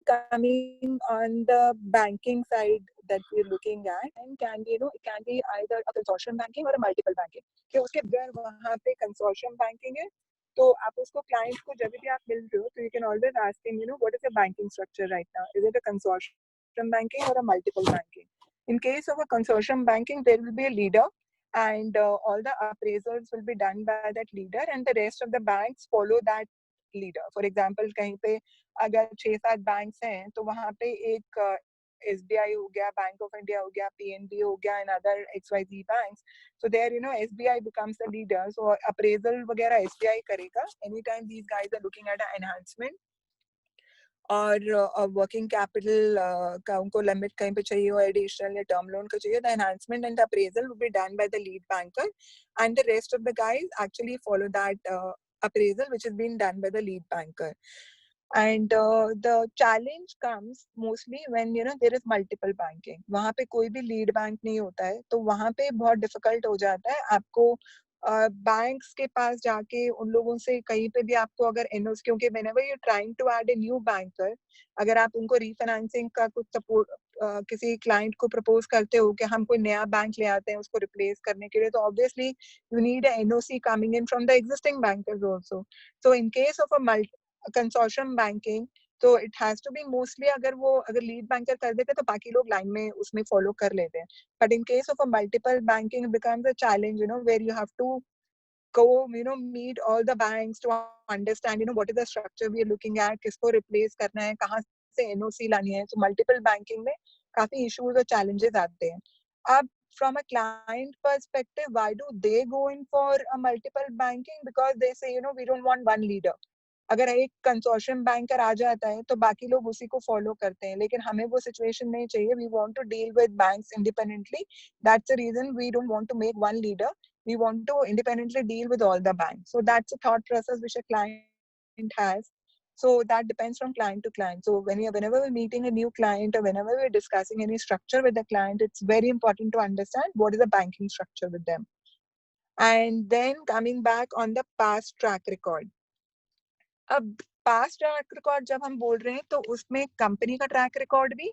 coming on the banking side that we're looking at, and can be, it can be either a consortium banking or a multiple banking. कि उसके अगर वहाँ पे consortium banking है, तो आप उसको client को जब भी आप मिल रहे हो, तो you can always ask him, what is your banking structure right now? Is it a consortium banking or a multiple banking? In case of a consortium banking, there will be a leader, and all the appraisals will be done by that leader, and the rest of the banks follow that leader. For example कहीं पे अगर 6-7 banks हैं तो वहां पे एक SBI हो गया, बैंक ऑफ इंडिया हो गया, PNB हो गया, and other XYZ banks. So there, SBI becomes the leader. So appraisal वगैरह SBI करेगा. Anytime these guys are looking at an enhancement और वर्किंग कैपिटल का उनको लिमिट कहीं पे चाहिए हो एडिशनल या टर्म लोन का चाहिए, the enhancement and appraisal will be done by the lead banker and the rest of the guys actually follow that appraisal which is being done by the lead banker. And the challenge comes mostly when there is multiple banking. वहाँ पे कोई भी lead bank नहीं होता है, तो वहाँ पे बहुत difficult हो जाता है आपको बैंक्स के पास जाके उन लोगों से कहीं पे भी आपको अगर एनओसी, क्योंकि whenever you're trying to add a new banker, अगर आप उनको रीफाइनेंसिंग का कुछ सपोर्ट किसी क्लाइंट को प्रपोज करते हो कि हम कोई नया बैंक ले आते हैं उसको रिप्लेस करने के लिए, तो obviously you need a NOC coming in from the existing bankers also. So in case of a consortium banking, तो it has to be mostly अगर लीड बैंकर कर देते तो बाकी लोग लाइन में उसमें फॉलो कर लेते हैं. But in case of a multiple banking, it becomes a challenge, where you have to go, meet all the banks to understand, what is the structure we are looking at, किसको replace करना है, कहाँ से NOC लानी है. So multiple banking में काफी issues और challenges आते हैं. अब from a client perspective, why do they go in for a multiple banking? Because they say, we don't want one leader. अगर एक कंसोर्शियम बैंकर आ जाता है तो बाकी लोग उसी को फॉलो करते हैं, लेकिन हमें वो सिचुएशन नहीं चाहिए. We want to deal with banks independently. That's the reason we don't want to make one leader. We want to independently deal with all the banks. So that's a thought process which a client has. So that depends from client to client. So whenever we're meeting a new client or whenever we're discussing any structure with the client, it's very important to understand what is the banking structure with them. And then coming back on the past track record. अब past track record जब हम बोल रहे हैं तो उसमें company का track record भी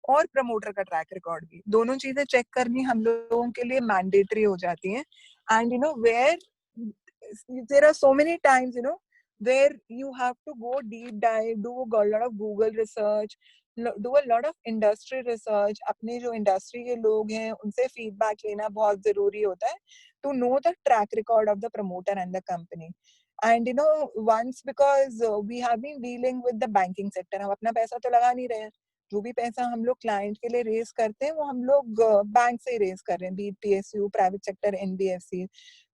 और प्रमोटर का ट्रैक रिकॉर्ड भी, दोनों चीजें चेक करनी हम लोगों के लिए मैंडेटरी हो जाती हैं. And where there are so many times where you have to go deep dive, do a lot of Google research, do a lot of industry research. अपने जो इंडस्ट्री के लोग हैं उनसे फीडबैक लेना बहुत जरूरी होता है to know the track record of the promoter and the company. And once, because we have been dealing with the banking sector, हम अपना पैसा तो लगा नहीं रहे हैं, जो भी पैसा हम लोग क्लाइंट के लिए रेज करते हैं वो हम लोग बैंक से रेज कर रहे हैं, be PSU, private sector, NBFC.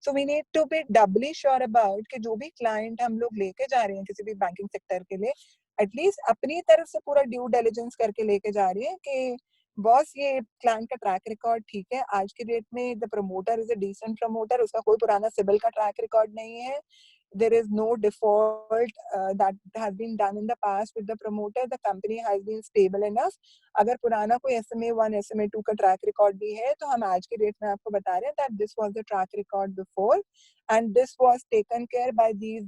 So we need to be doubly sure about कि जो भी क्लाइंट हम लोग लेके जा रहे हैं किसी भी बैंकिंग सेक्टर के लिए, एटलीस्ट अपनी तरफ से पूरा ड्यू डिलिजेंस करके लेके जा रही है कि बॉस ये क्लाइंट का ट्रैक रिकॉर्ड ठीक है, आज के डेट में the promoter is a decent promoter, उसका कोई पुराना सिबिल का ट्रैक रिकॉर्ड नहीं है, there is no default that has been done in the past with the promoter, the company has been stable enough. अगर पुराना कोई SMA1 SMA2 का ट्रैक रिकॉर्ड भी है तो हम आज के डेट में आपको बता रहे हैं that this was the track record before and this was taken care by these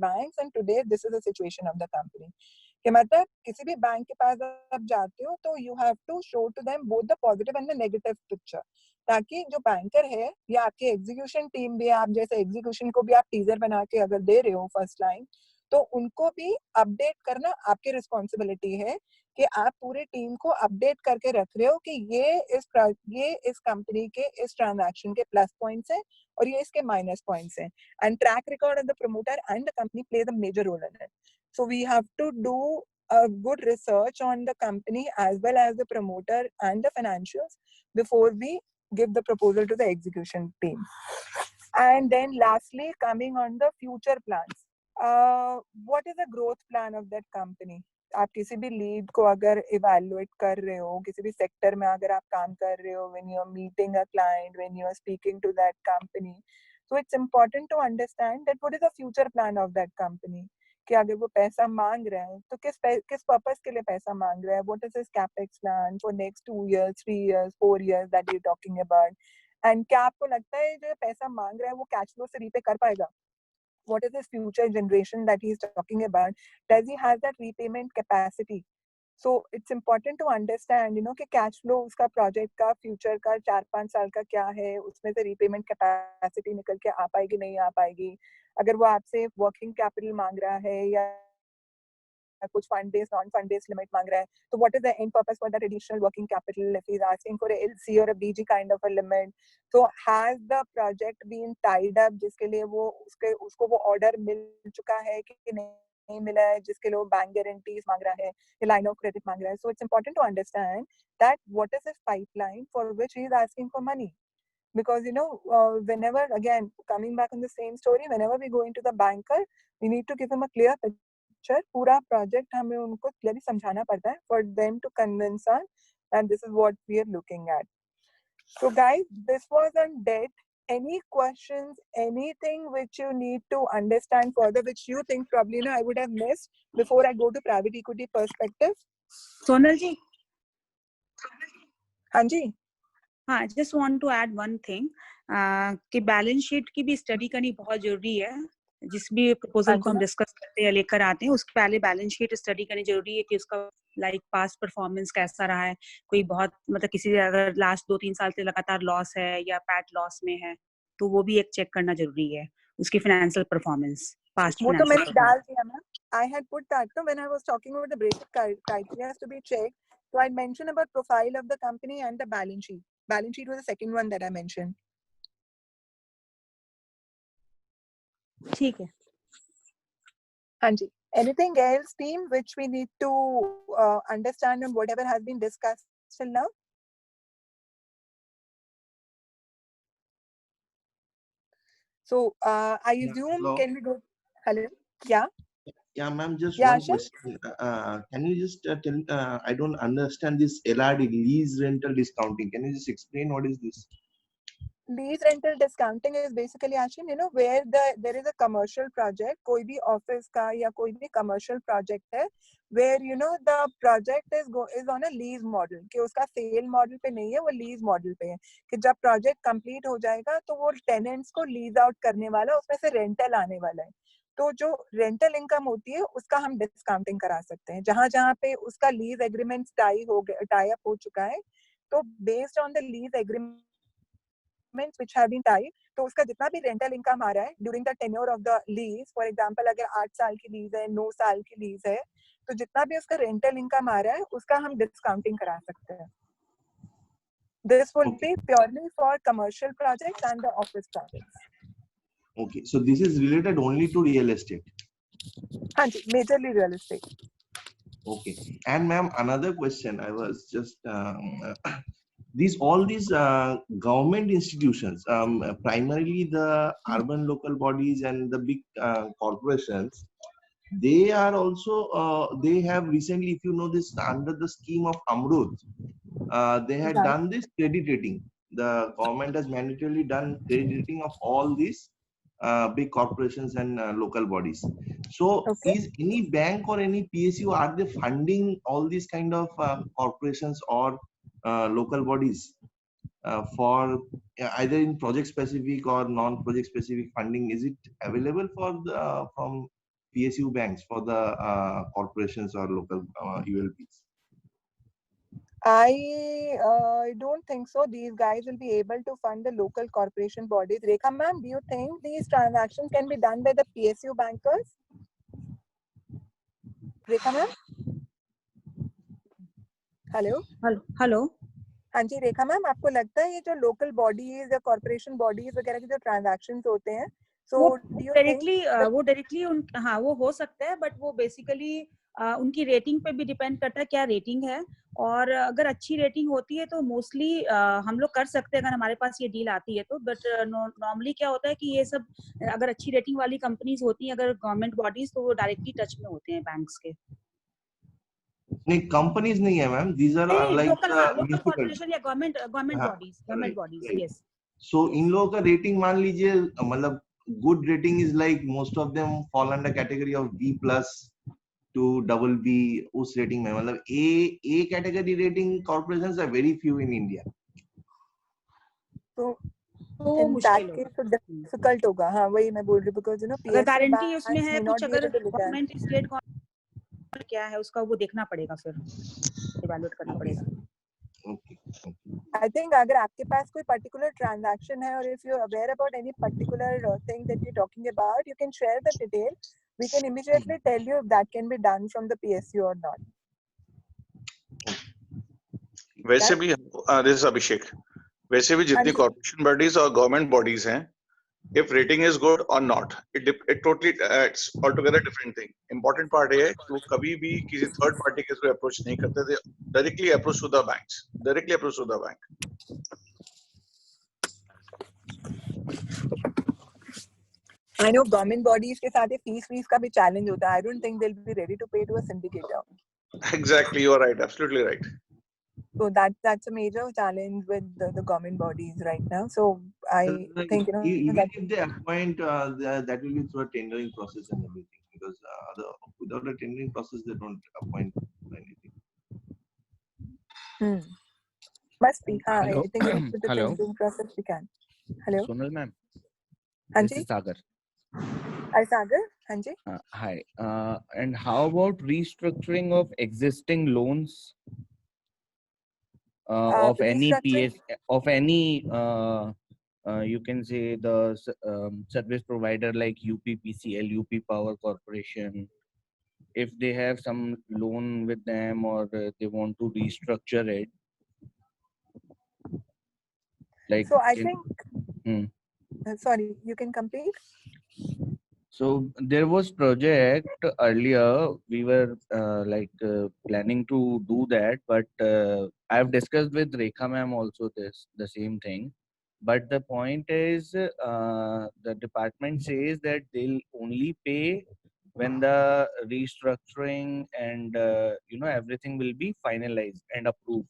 banks and today this is the situation of the company. कि मतलब किसी भी बैंक के पास आप जाते हो तो you have to show to them both the positive and the negative picture, ताकि जो बैंकर है या आपकी एग्जीक्यूशन टीम भी है, आप जैसे एग्जीक्यूशन को भी आप टीजर बना के अगर दे रहे हो फर्स्ट लाइन, तो उनको भी अपडेट करना आपकी रिस्पॉन्सिबिलिटी है कि आप पूरी टीम को अपडेट करके रख रहे हो कि ये इस कंपनी के इस ट्रांजैक्शन के प्लस पॉइंट्स हैं और ये इसके माइनस पॉइंट्स हैं. And track record of the promoter and the company plays a major role in it. So we have to do a good research on the company as well as the promoter and the financials before we give the proposal to the execution team. And then lastly, coming on the future plans, what is the growth plan of that company? आप किसी भी lead को अगर evaluate कर रहे हो, किसी भी सेक्टर में अगर आप काम कर रहे हो, when you are meeting a client, when you are speaking to that company, so it's important to understand that what is the future plan of that company. कि अगर वो पैसा मांग रहे हैं तो किस पर्पस के लिए पैसा मांग रहे हैं, what is his capex plan for next 2 years 3 years 4 years that you talking about, and क्या आपको लगता है जो पैसा मांग रहा है वो कैश फ्लो से रीपे कर पाएगा, what is his future generation that he is talking about, does he have that repayment capacity. So it's important to understand कि कैश फ्लो उसका प्रोजेक्ट का फ्यूचर का 4-5 साल का क्या है, उसमें से रीपेमेंट कैपेसिटी निकल के आ पाएगी नहीं आ पाएगी, अगर वो आपसे वर्किंग कैपिटल मांग रहा है या कुछ fund based non fund based limit मांग रहा है, तो what is the end purpose for that additional working capital, if he is asking for LC और a BG kind of a limit, so has the project been tied up जिसके लिए वो उसको वो ऑर्डर मिल चुका है कि नहीं मिला है, जिसके लिए वो बैंक गारंटीज मांग रहा है या लाइन ऑफ क्रेडिट मांग रहा है. So it's important to understand that what is his pipeline for which he is asking for money, because whenever, again coming back on the same story, whenever we go into the banker we need to give him a clear picture, पूरा project हमें उनको clearly समझाना पड़ता है for them to convince us that this is what we are looking at. So guys, this was on debt. Any questions, anything which you need to understand further, which you think probably I would have missed before I go to private equity perspective? Sonal ji. हाँ जी. हाँ, I just want to add one thing कि balance sheet की भी study करनी बहुत जरूरी है. जिस भी प्रपोजल को हम डिस्कस करते हैं लेकर आते हैं उसके पहले बैलेंस शीट स्टडी करनी जरूरी है कि उसका लाइक पास्ट परफॉर्मेंस कैसा रहा है, कोई बहुत मतलब किसी अगर लास्ट 2-3 साल से लगातार लॉस है या पैट लॉस में है तो वो भी एक चेक करना जरूरी है, उसकी फाइनेंशियल परफॉर्मेंस पास्ट. वो तो मैंने डाल दिया ma'am. I had put that when I was talking about the basic criteria to be checked. So I mentioned about profile of the company and the balance sheet. Balance sheet was the second one that I mentioned. ठीक है. हाँ जी. Anything else, team, which we need to understand on whatever has been discussed till now? So I assume, hello. can we go? Hello. Yeah. Yeah, ma'am. Just Yeah, one sure. question. Can you just tell? I don't understand this LRD, lease rental discounting. Can you just explain what is this? Lease rental discounting is basically actually where there is a commercial project, कोई भी office का या कोई भी commercial project है where the project is on a lease model, कि उसका sale model पे नहीं है, वो lease model पे है, कि जब project complete हो जाएगा तो वो tenants को lease out करने वाला, उसमें से rental आने वाला है. तो जो रेंटल इनकम होती है उसका हम डिस्काउंटिंग करा सकते हैं जहां पे उसका लीज एग्रीमेंट टाई अप हो चुका है. तो based on the lease agreement which have been tied, तो उसका जितना भी रेंटल इनकम आ रहा है during the tenure of the lease, for example अगर 8 साल की लीज है, 9 साल की लीज है, तो जितना भी उसका रेंटल इनकम आ रहा है उसका हम डिस्काउंटिंग करा सकते हैं. This would be purely for commercial projects and the office projects. Okay, so this is related only to real estate. हाँ जी, majorly real estate. Okay, and ma'am, another question. I was just all these government institutions, primarily the urban local bodies and the big corporations, they are also they have recently, if you know this, under the scheme of Amrut, they had done this credit rating. The government has mandatorily done credit rating of all these big corporations and local bodies. So is any bank or any PSU, are they funding all these kind of corporations or local bodies for either in project specific or non-project specific funding? Is it available for the from PSU banks for the corporations or local ULPs? I don't think so. These guys will be able to fund the local corporation bodies. Rekha ma'am, do you think these transactions can be done by the PSU bankers? Rekha ma'am? Hello? Hello? हाँ जी रेखा ma'am, आपको लगता है ये जो local bodies या corporation bodies वगैरह के जो ट्रांजैक्शंस होते हैं, वो डायरेक्टली हाँ वो हो सकता है, बट वो बेसिकली उनकी रेटिंग पे भी डिपेंड करता है क्या रेटिंग है, और अगर अच्छी रेटिंग होती है तो मोस्टली हम लोग कर सकते हैं अगर हमारे पास ये डील आती है तो. बट नॉर्मली क्या होता है कि ये सब अगर अच्छी रेटिंग वाली कंपनीज होती हैं, अगर गवर्नमेंट बॉडीज, तो वो डायरेक्टली टच में होते हैं बैंक्स के. नहीं, कंपनीज नहीं है ma'am, these are like local corporation या गवर्नमेंट बॉडीज. यस. सो इन लोगों का रेटिंग मान लीजिए, मतलब good rating is like most of them fall under category of B plus to double B. उस rating में मतलब A category rating corporations are very few in India. So तो in that मुश्किल case, होगा। तो difficult होगा. हाँ, वही मैं बोल रही हूँ, because you know अगर PSU गारंटी उसमें banks है may कुछ, not be अगर able to look at. Government state government क्या है उसका वो देखना पड़ेगा, फिर इवैल्यूएट करना पड़ेगा। Okay. I think अगर आपके पास कोई particular transaction है, or if you're aware about any particular thing that you're talking about, you can share the detail. We can immediately tell you if that can be done from the PSU or not. वैसे Right? भी this is अभिषेक, वैसे भी जितनी जी। Corporation bodies और government bodies हैं, if rating is good or not, it totally it's altogether different thing. Important part है कि वो कभी भी किसी थर्ड पार्टी के थ्रू अप्रोच नहीं करते थे, directly approach to the banks, directly approach to the bank. I know government bodies के साथ ये fees का भी challenge होता है. I don't think they'll be ready to pay to a syndicator. Exactly, you are right, absolutely right. So that's a major challenge with the government bodies right now. So I think Even that if they appoint, that will be through a tendering process and everything, because without a tendering process, they don't appoint anything. must be. हाँ, Hello. I think with the Hello. tendering process we can. Hello. Sonal ma'am. हाँ This ji. is Sagar. Hi Sagar. हाँ जी. Hi. And how about restructuring of existing loans of any Restructuring. PS, of any you can say the service provider like UPPCL, UP Power Corporation. If they have some loan with them, or they want to restructure it, like So I think. Sorry, you can complete. So there was project earlier, we were planning to do that, but I have discussed with Rekha ma'am also the same thing. But the point is, the department says that they'll only pay when the restructuring and everything will be finalized and approved.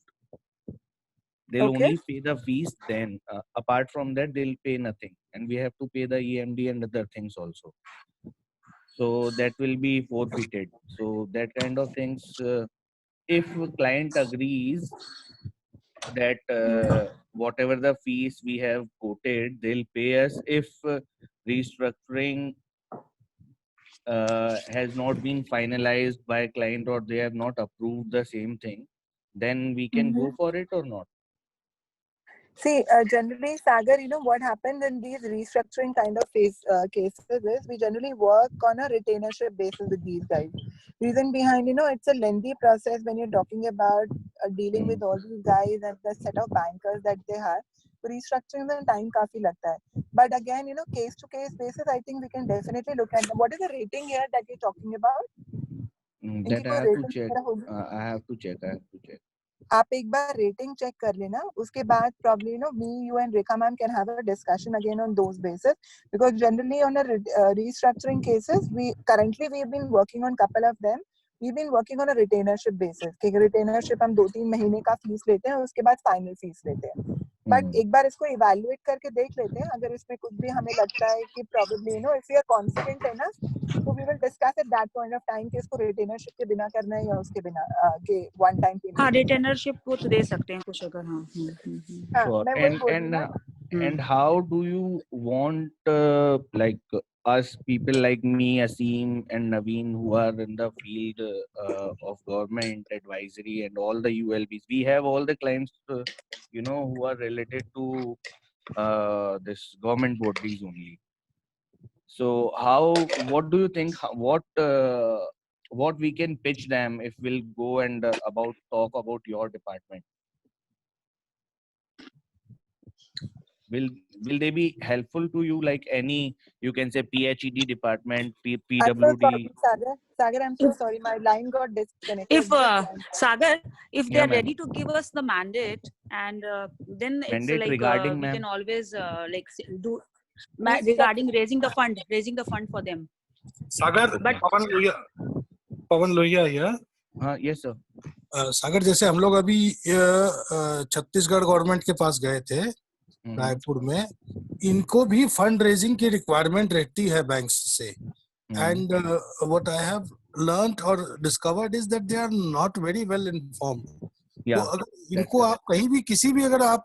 They'll Okay. only pay the fees then. Apart from that, they'll pay nothing, and we have to pay the EMD and other things also. So that will be forfeited. So that kind of things, if client agrees that whatever the fees we have quoted, they'll pay us. If restructuring has not been finalized by client, or they have not approved the same thing, then we can go for it or not. See, generally, Sagar, you know what happens in these restructuring kind of cases is we generally work on a retainership basis with these guys. Reason behind, it's a lengthy process when you're talking about dealing with all these guys and the set of bankers that they have. So restructuring में time काफी लगता है. But again, case to case basis, I think we can definitely look at them. What is the rating here that you're talking about? That I have to check. I have to check. आप एक बार rating check कर लेना, उसके बाद probably me, you and Rekha ma'am can have a discussion again on those basis, because generally on a restructuring cases we've been working on couple of them. We've been working on a retainership basis कि retainership हम 2-3 महीने का fees लेते हैं और उसके बाद final fees लेते हैं. बट एक बार इसको इवैल्यूएट करके देख लेते हैं. अगर इसमें कुछ भी हमें लगता है कि probably if we are confident enough, so we will discuss at that point of time कि इसको retainership के बिना करना है या उसके बिना के one time payment. हाँ, retainership वो तो दे सकते हैं कुछ अगर. हाँ. Sure. And how do you want us people like me, Asim and Naveen, who are in the field of government advisory and all the ULBs, we have all the clients who are related to this government bodies only. So what do you think, what we can pitch them if we'll go and talk about your department? Will they be helpful to you, like any, you can say PhD department, PWD? I'm so sorry, Sagar, I'm so sorry, my line got disconnected. If Sagar, if they are ready to give us the mandate, and then it's mandate like regarding, we can always do regarding raising the fund for them. Sagar, but Pawan Lohia here. Yes sir. सागर, जैसे हम लोग अभी Chhattisgarh government के पास गए थे, रायपुर में, इनको भी फंड रेजिंग की रिक्वायरमेंट रहती है बैंक्स से. And what I have learnt or discovered is that they are not very well informed. Yeah, तो अगर इनको आप कहीं भी किसी भी अगर आप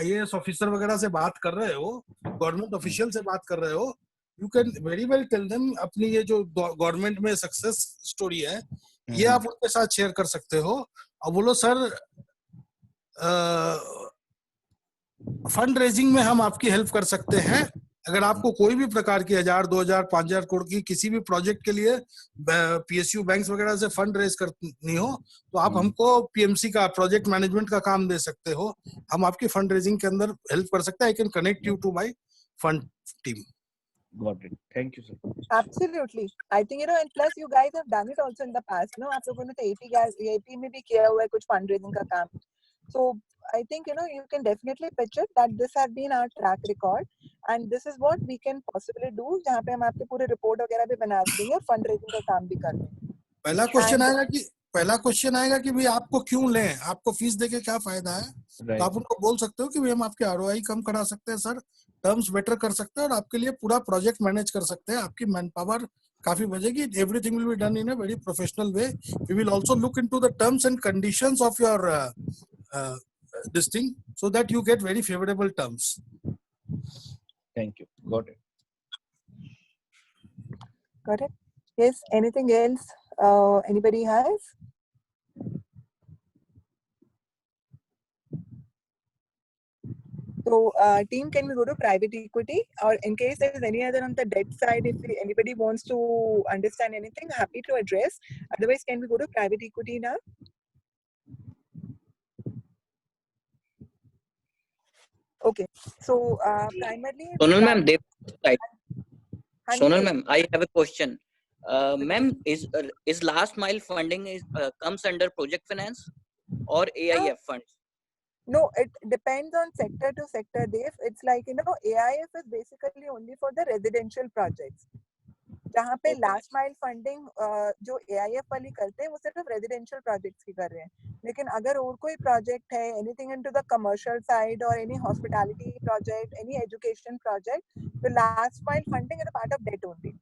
IAS ऑफिसर वगैरह से बात कर रहे हो, गवर्नमेंट ऑफिशियल से बात कर रहे हो, you can very well tell them अपनी ये जो गवर्नमेंट में सक्सेस स्टोरी है, ये आप उनके साथ शेयर कर सकते हो. और बोलो सर फंड रेजिंग में हम आपकी हेल्प कर सकते हैं. अगर आपको कोई भी प्रकार की 1000, 2000, 5000 करोड़ की किसी भी प्रोजेक्ट के लिए PSU बैंक्स वगैरह से फंड रेज करनी हो, तो आप हमको PMC का प्रोजेक्ट मैनेजमेंट का काम दे सकते हो. हम आपकी फंड रेजिंग के अंदर हेल्प कर सकते हैं. I can connect you to my fund team. Got it. Thank you, sir. Absolutely. I think, and plus you guys have done it also in the past, no? आप लोगों ने तो AP में भी किया हुआ है कुछ fundraising का काम. So I think, you can definitely pitch it that this has been our track record and this is what we can possibly do, जहाँ पे हम आपके पूरे report वगैरह भी बना देंगे और fundraising का काम भी कर देंगे. पहला क्वेश्चन आएगा कि भाई आपको क्यों लें, आपको फीस देके क्या फायदा है. तो आप उनको बोल सकते हो कि भाई हम आपके ROI कम करा सकते हैं सर, टर्म्स बेटर कर सकते हैं और आपके लिए पूरा प्रोजेक्ट मैनेज कर सकते हैं. आपकी मैन पावर काफी बचेगी. Everything will be done in a very professional way. We will also look into the terms and conditions of your this thing so that you get very favorable terms. Thank you. Got it. Got it. Yes. Anything else? Anybody has? So, team, can we go to private equity? Or in case there is any other on the debt side, if anybody wants to understand anything, happy to address. Otherwise, can we go to private equity now? Okay. So, primarily. Sonal ma'am, Sonal Hanji. ma'am, I have a question. Ma'am, is last mile funding comes under project finance or AIF funds? No, it depends on sector to sector, Dave. It's like, AIF is basically only for the residential projects. जहाँ पे last mile funding जो AIF वाली करते हैं वो सिर्फ residential projects की कर रहे हैं. लेकिन अगर और कोई प्रोजेक्ट है, anything into the commercial side और any hospitality project, any education project, तो last mile funding is a part of debt only.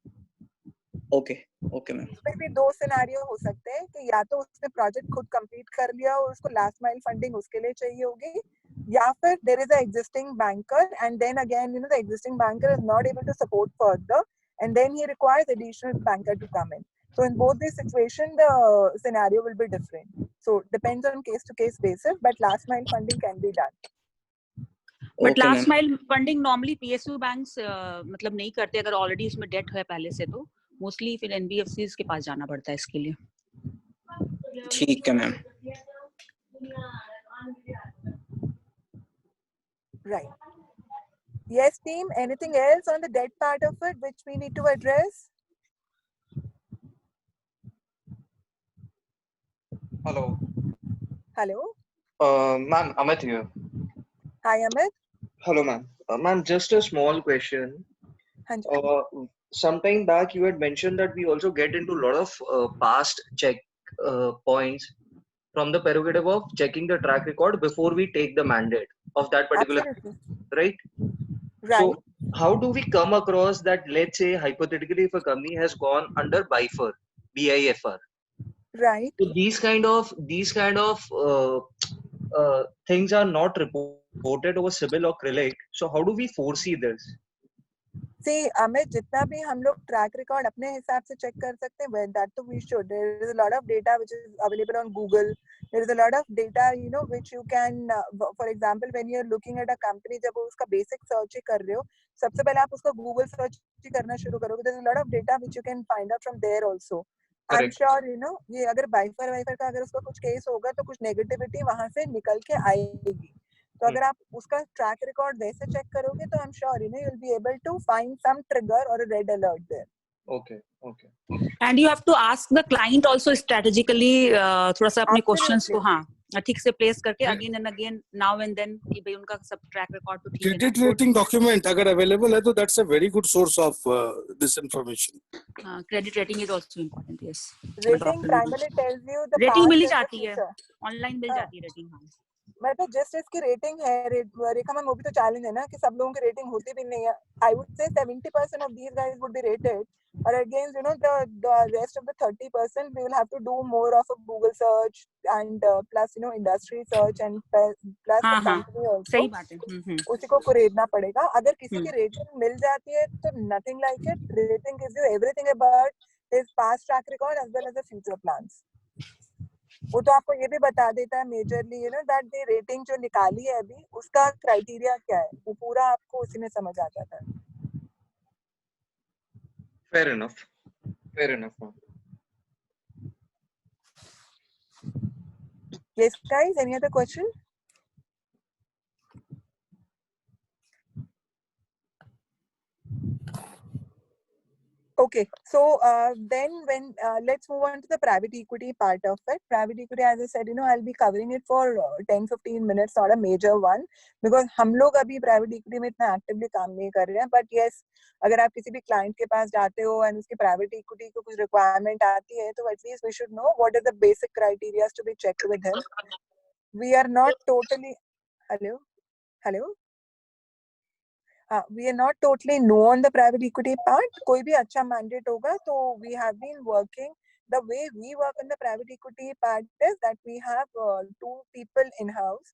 Okay ma'am. इसमें भी दो सिनेरियो हो सकते हैं कि या तो उसने प्रोजेक्ट खुद कंप्लीट कर लिया और उसको लास्ट माइल फंडिंग उसके लिए चाहिए होगी, या फिर there is a existing banker and then again the existing banker is not able to support further and then he requires additional banker to come in. So in both these situations, the scenario will be different. So depends on case to case basis, but last mile funding can be done. But last mile funding normally PSU banks मतलब नहीं करते अगर already इसमें date है पहले से, तो mostly फिर NBFCs के पास जाना पड़ता है इसके लिए. ठीक है ma'am. Right. Yes, team. Anything else on the debt part of it which we need to address? Hello. Hello. Ma'am, Amit here. Hi, Amit. Hello, ma'am. Ma'am, just a small question. Sometime back, you had mentioned that we also get into a lot of past check points from the prerogative of checking the track record before we take the mandate of that particular. Absolutely. Right? Right. So, how do we come across that? Let's say hypothetically, if a company has gone under BIFR, right? So these kind of things are not reported over CIBIL or CRILIC. So how do we foresee this? See, Amit, जितना भी हम लोग track record अपने हिसाब से check कर सकते हैं, that तो we should. There is a lot of data which is available on Google. There is a lot of data, which you can, for example, when you're looking at a company, जब वो उसका basic search ही कर रहे हो, सबसे पहले आप उसका Google search ही करना शुरू करोगे. There is a lot of data which you can find out from there also. I'm sure, ये अगर बाइफर का अगर उसका कुछ केस होगा तो कुछ नेगेटिविटी वहां से निकल के आएगी. तो अगर आप उसका ट्रैक रिकॉर्ड वैसे चेक करोगे तो I am sure you will be able to find some trigger और a red alert there. Okay. And you have to ask the client also strategically थोड़ा सा अपने क्वेश्चंस को ठीक से प्लेस करके again and again now and then कि भाई उनका सब ट्रैक रिकॉर्ड तो ठीक है. क्रेडिट रेटिंग डॉक्यूमेंट अगर अवेलेबल है तो that's a very good source of this information. Credit rating is also important. Yes, rating primary tells you the rating मिल जाती है ऑनलाइन, मिल जाती है रेटिंग. मतलब जिस चीज की रेटिंग है रेखा मैम, वो भी तो चैलेंज है ना कि सब लोगों की रेटिंग होती भी नहीं है. I would say 70% of these guys would be rated, but against the rest of the 30% we will have to do more of a Google search and plus industry search and plus the हाँ हाँ company also. सही बात है. उसी को खरीदना पड़ेगा. अगर किसी हम्म. की रेटिंग मिल जाती है तो nothing like it. Rating gives you everything about his past track record as well as the future plans. वो तो आपको ये भी बता देता है मेजरली दैट द रेटिंग जो निकाली है अभी उसका क्राइटेरिया क्या है, वो पूरा आपको उसी में समझ आ जाता है. Fair enough. Fair enough, ma'am. Yes guys, any other question? Okay, so then when let's move on to the private equity part of it. Private equity, as I said, I'll be covering it for 10-15 minutes, not a major one, because हम लोग अभी private equity में इतना actively काम नहीं कर रहे हैं. But yes, अगर आप किसी भी client के पास जाते हो and उसकी private equity को कुछ requirement आती है, तो at least we should know what are the basic criteria to be checked with him. We are not totally hello. We are not totally new on the private equity part. कोई भी अच्छा mandate होगा तो we have been working. The way we work on the private equity part is that we have 2 people in house.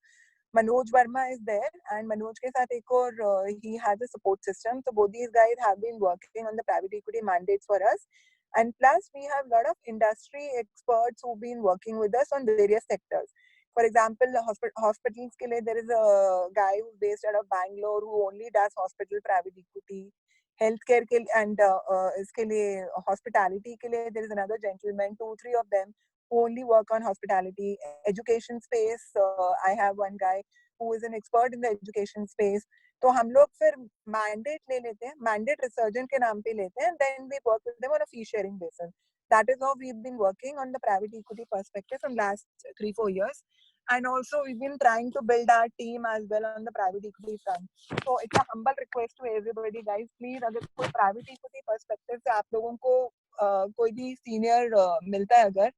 Manoj Verma is there and Manoj के साथ एक और he has a support system. So both these guys have been working on the private equity mandates for us. And plus we have a lot of industry experts who've been working with us on various sectors. For example, hospitals के लिए there is a guy who's based out of Bangalore who only does hospital private equity. Healthcare के and इसके लिए hospitality के लिए there is another gentleman, 2-3 of them who only work on hospitality. Education space, I have one guy who is an expert in the education space. तो हम लोग फिर mandate ले लेते हैं, mandate resurgent के नाम पे लेते हैं, and then we work with them on a fee sharing basis. That is how we've been working on the private equity perspective from last 3-4 years. And also we've been trying to build our team as well on the private equity front. So it's a humble request to everybody guys, please अगर कोई private equity perspective से आप लोगों को कोई भी senior मिलता है अगर,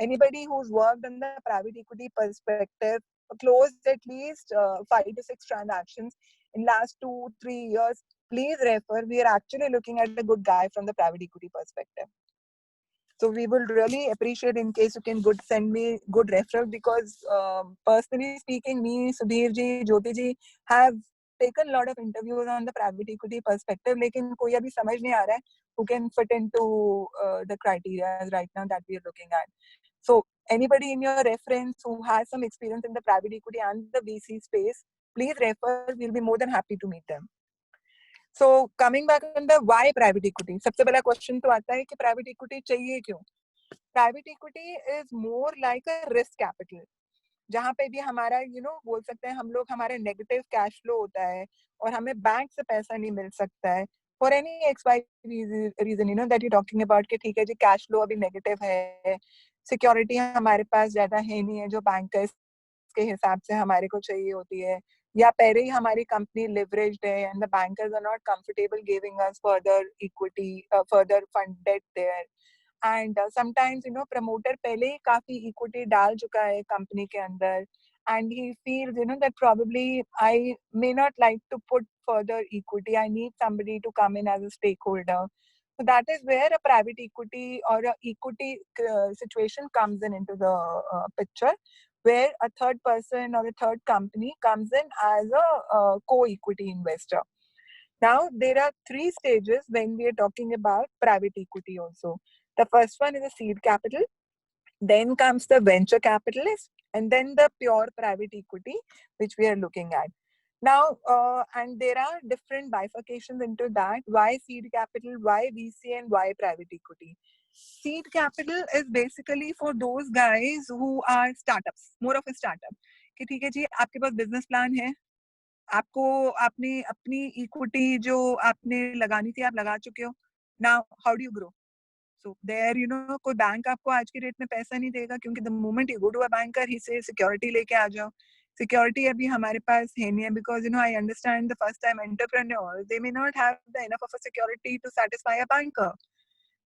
anybody who's worked on the private equity perspective, closed at least 5 to 6 transactions in last 2-3 years, please refer. We are actually looking at a good guy from the private equity perspective. So we will really appreciate in case you can send me good referral, because personally speaking, me, Sudhir ji, Jyoti ji have taken a lot of interviews on the private equity perspective, लेकिन कोई अभी समझ नहीं आ रहा है who can fit into the criteria right now that we are looking at. So anybody in your reference who has some experience in the private equity and the VC space, please refer. We'll be more than happy to meet them. So coming back on the why private equity, सबसे पहला question तो आता है कि private equity चाहिए क्यों? Private equity is more like a risk capital, जहाँ पे भी हमारा बोल सकते हैं हम लोग हमारे नेगेटिव कैश फ्लो होता है और हमें बैंक से पैसा नहीं मिल सकता है for any XY reason that you're talking about कि ठीक है जी कैश फ्लो अभी नेगेटिव है, सिक्योरिटी हमारे पास ज्यादा है नहीं है जो बैंकर्स के हिसाब से हमारे को चाहिए होती है, या पहले ही हमारी कंपनी लिवरेज्ड है and the bankers are not comfortable giving us further equity further fund debt there, and sometimes promoter पहले ही काफी इक्विटी डाल चुका है कंपनी के अंदर and he feels that probably I may not like to put further equity, I need somebody to come in as a stakeholder. So that is where a private equity or a equity situation comes into the picture, where a third person or a third company comes in as a co-equity investor. Now, there are 3 stages when we are talking about private equity also. The first one is the seed capital, then comes the venture capitalist, and then the pure private equity, which we are looking at. Now, and there are different bifurcations into that. Why seed capital, why VC, and why private equity? Seed capital is basically for those guys who are startups, more of a startup. कि ठीक है जी, आपके पास business plan है, आपको आपने अपनी equity जो आपने लगानी थी आप लगा चुके हो. Now, how do you grow? So there, कोई बैंक आपको आज के रेट में पैसा नहीं देगा, क्योंकि the moment you go to a banker, he says security लेके आ जाओ. Security अभी हमारे पास है नहीं है, because I understand the first time entrepreneurs, they may not have the enough of a security to satisfy a banker.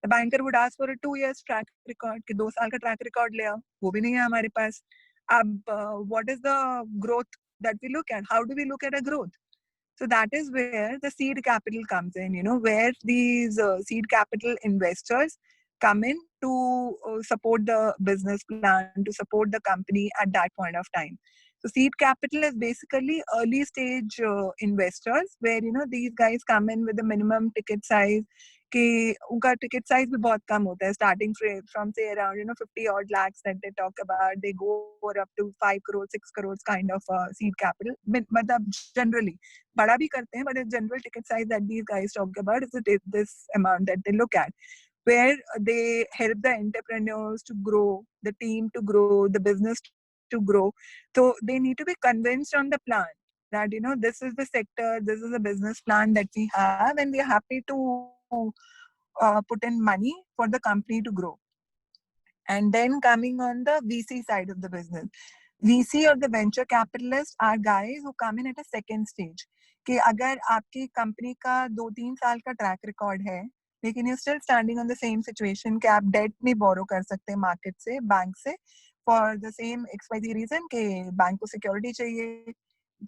The banker would ask for a 2 years track record कि 2 साल का track record ले आओ, वो भी नहीं है हमारे पास. What is the growth that we look at? How do we look at a growth? So that is where the seed capital comes in, where these seed capital investors come in to support the business plan, to support the company at that point of time. So seed capital is basically early stage investors where, these guys come in with a minimum ticket size. कि उनका ticket size भी बहुत कम होता है, starting from say around 50 odd lakhs that they talk about, they go up to 5 crores 6 crores kind of seed capital. मतलब generally बड़ा भी करते हैं, but the general ticket size that these guys talk about is this amount that they look at, where they help the entrepreneurs to grow, the team to grow, the business to grow. So they need to be convinced on the plan that this is the sector, this is the business plan that we have, and we are happy to put in money for the company to grow. And then coming on the VC side of the business, VC or the venture capitalists are guys who come in at a second stage. कि अगर आपकी company का 2-3 साल का track record है, लेकिन you still standing on the same situation कि आप डेट नहीं बोरो कर सकते मार्केट से, बैंक से, for the same XYZ reason कि बैंक को सिक्योरिटी चाहिए,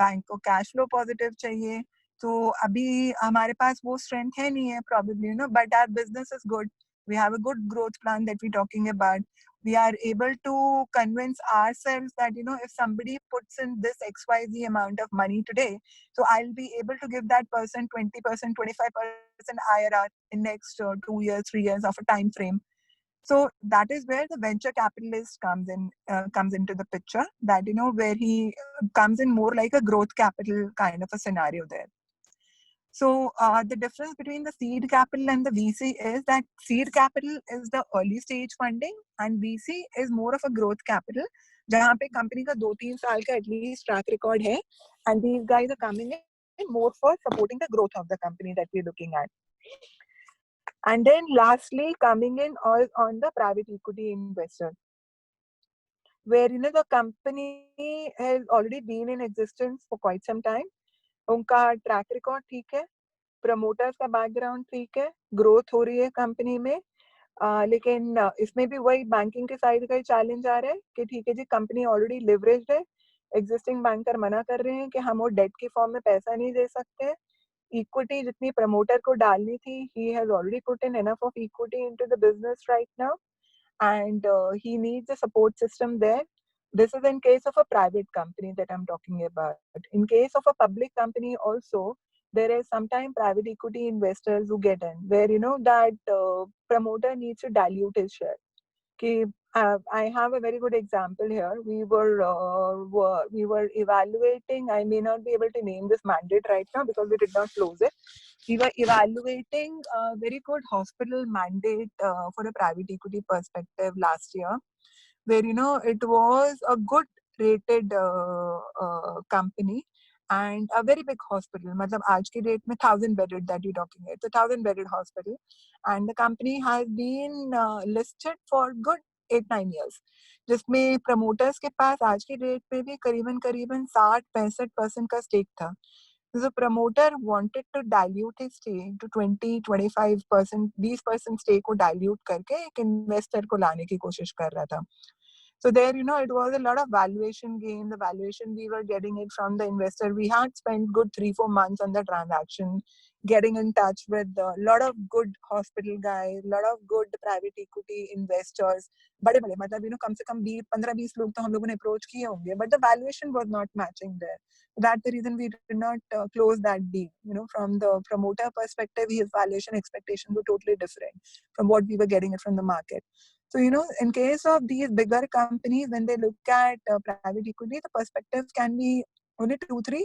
बैंक को कैश फ्लो पॉजिटिव चाहिए. तो अभी हमारे पास वो स्ट्रेंथ है नहीं है probably, but our business is good. We have a good growth plan that we're talking about. We are able to convince ourselves that, if somebody puts in this XYZ amount of money today, so I'll be able to give that person 20%, 25% IRR in next 2 years, 3 years of a time frame. So that is where the venture capitalist comes into the picture, that, where he comes in more like a growth capital kind of a scenario there. So the difference between the seed capital and the VC is that seed capital is the early stage funding and VC is more of a growth capital, जहाँ पे company का 2-3 साल का at least track record है, and these guys are coming in more for supporting the growth of the company that we're looking at. And then lastly, coming in on the private equity investor, where the company has already been in existence for quite some time. उनका track record ठीक है, promoters का background ठीक है, growth हो रही है company में, लेकिन इसमें भी वही बैंकिंग के साइड का ही चैलेंज आ रहा है कि ठीक है जी, कंपनी ऑलरेडी लिवरेज्ड है, एग्जिस्टिंग बैंकर मना कर रहे हैं कि हम वो डेट के फॉर्म में पैसा नहीं दे सकते. इक्विटी जितनी प्रमोटर को डालनी थी, he has already put in enough of equity into the business right now, and he needs a support system there. This is in case of a private company that I'm talking about. In case of a public company also, there is sometimes private equity investors who get in, where that promoter needs to dilute his share. I have a very good example here. We were evaluating. I may not be able to name this mandate right now because we did not close it. We were evaluating a very good hospital mandate for a private equity perspective last year, where it was a good rated company and a very big hospital. मतलब आज की date में 1000 bedded that you're talking about. It's a 1000 bedded hospital, and the company has been listed for good 8-9 years, जिसमें promoters के पास आज की date पे भी करीबन 60-65% का स्टेक था. The promoter wanted to dilute his stake to 20-25%, 20% stake को dilute करके एक investor को लाने की कोशिश कर रहा था. So there, it was a lot of valuation game. The valuation we were getting it from the investor. We had spent good 3-4 months on the transaction, getting in touch with a lot of good hospital guys, a lot of good private equity investors. बड़े मतलब कम से कम 15-20 लोग तो हम लोगों ने approach किए होंगे, but the valuation was not matching there. That's the reason we did not close that deal. From the promoter perspective, his valuation expectations were totally different from what we were getting it from the market. So, in case of these bigger companies, when they look at private equity, the perspective can be only 2-3.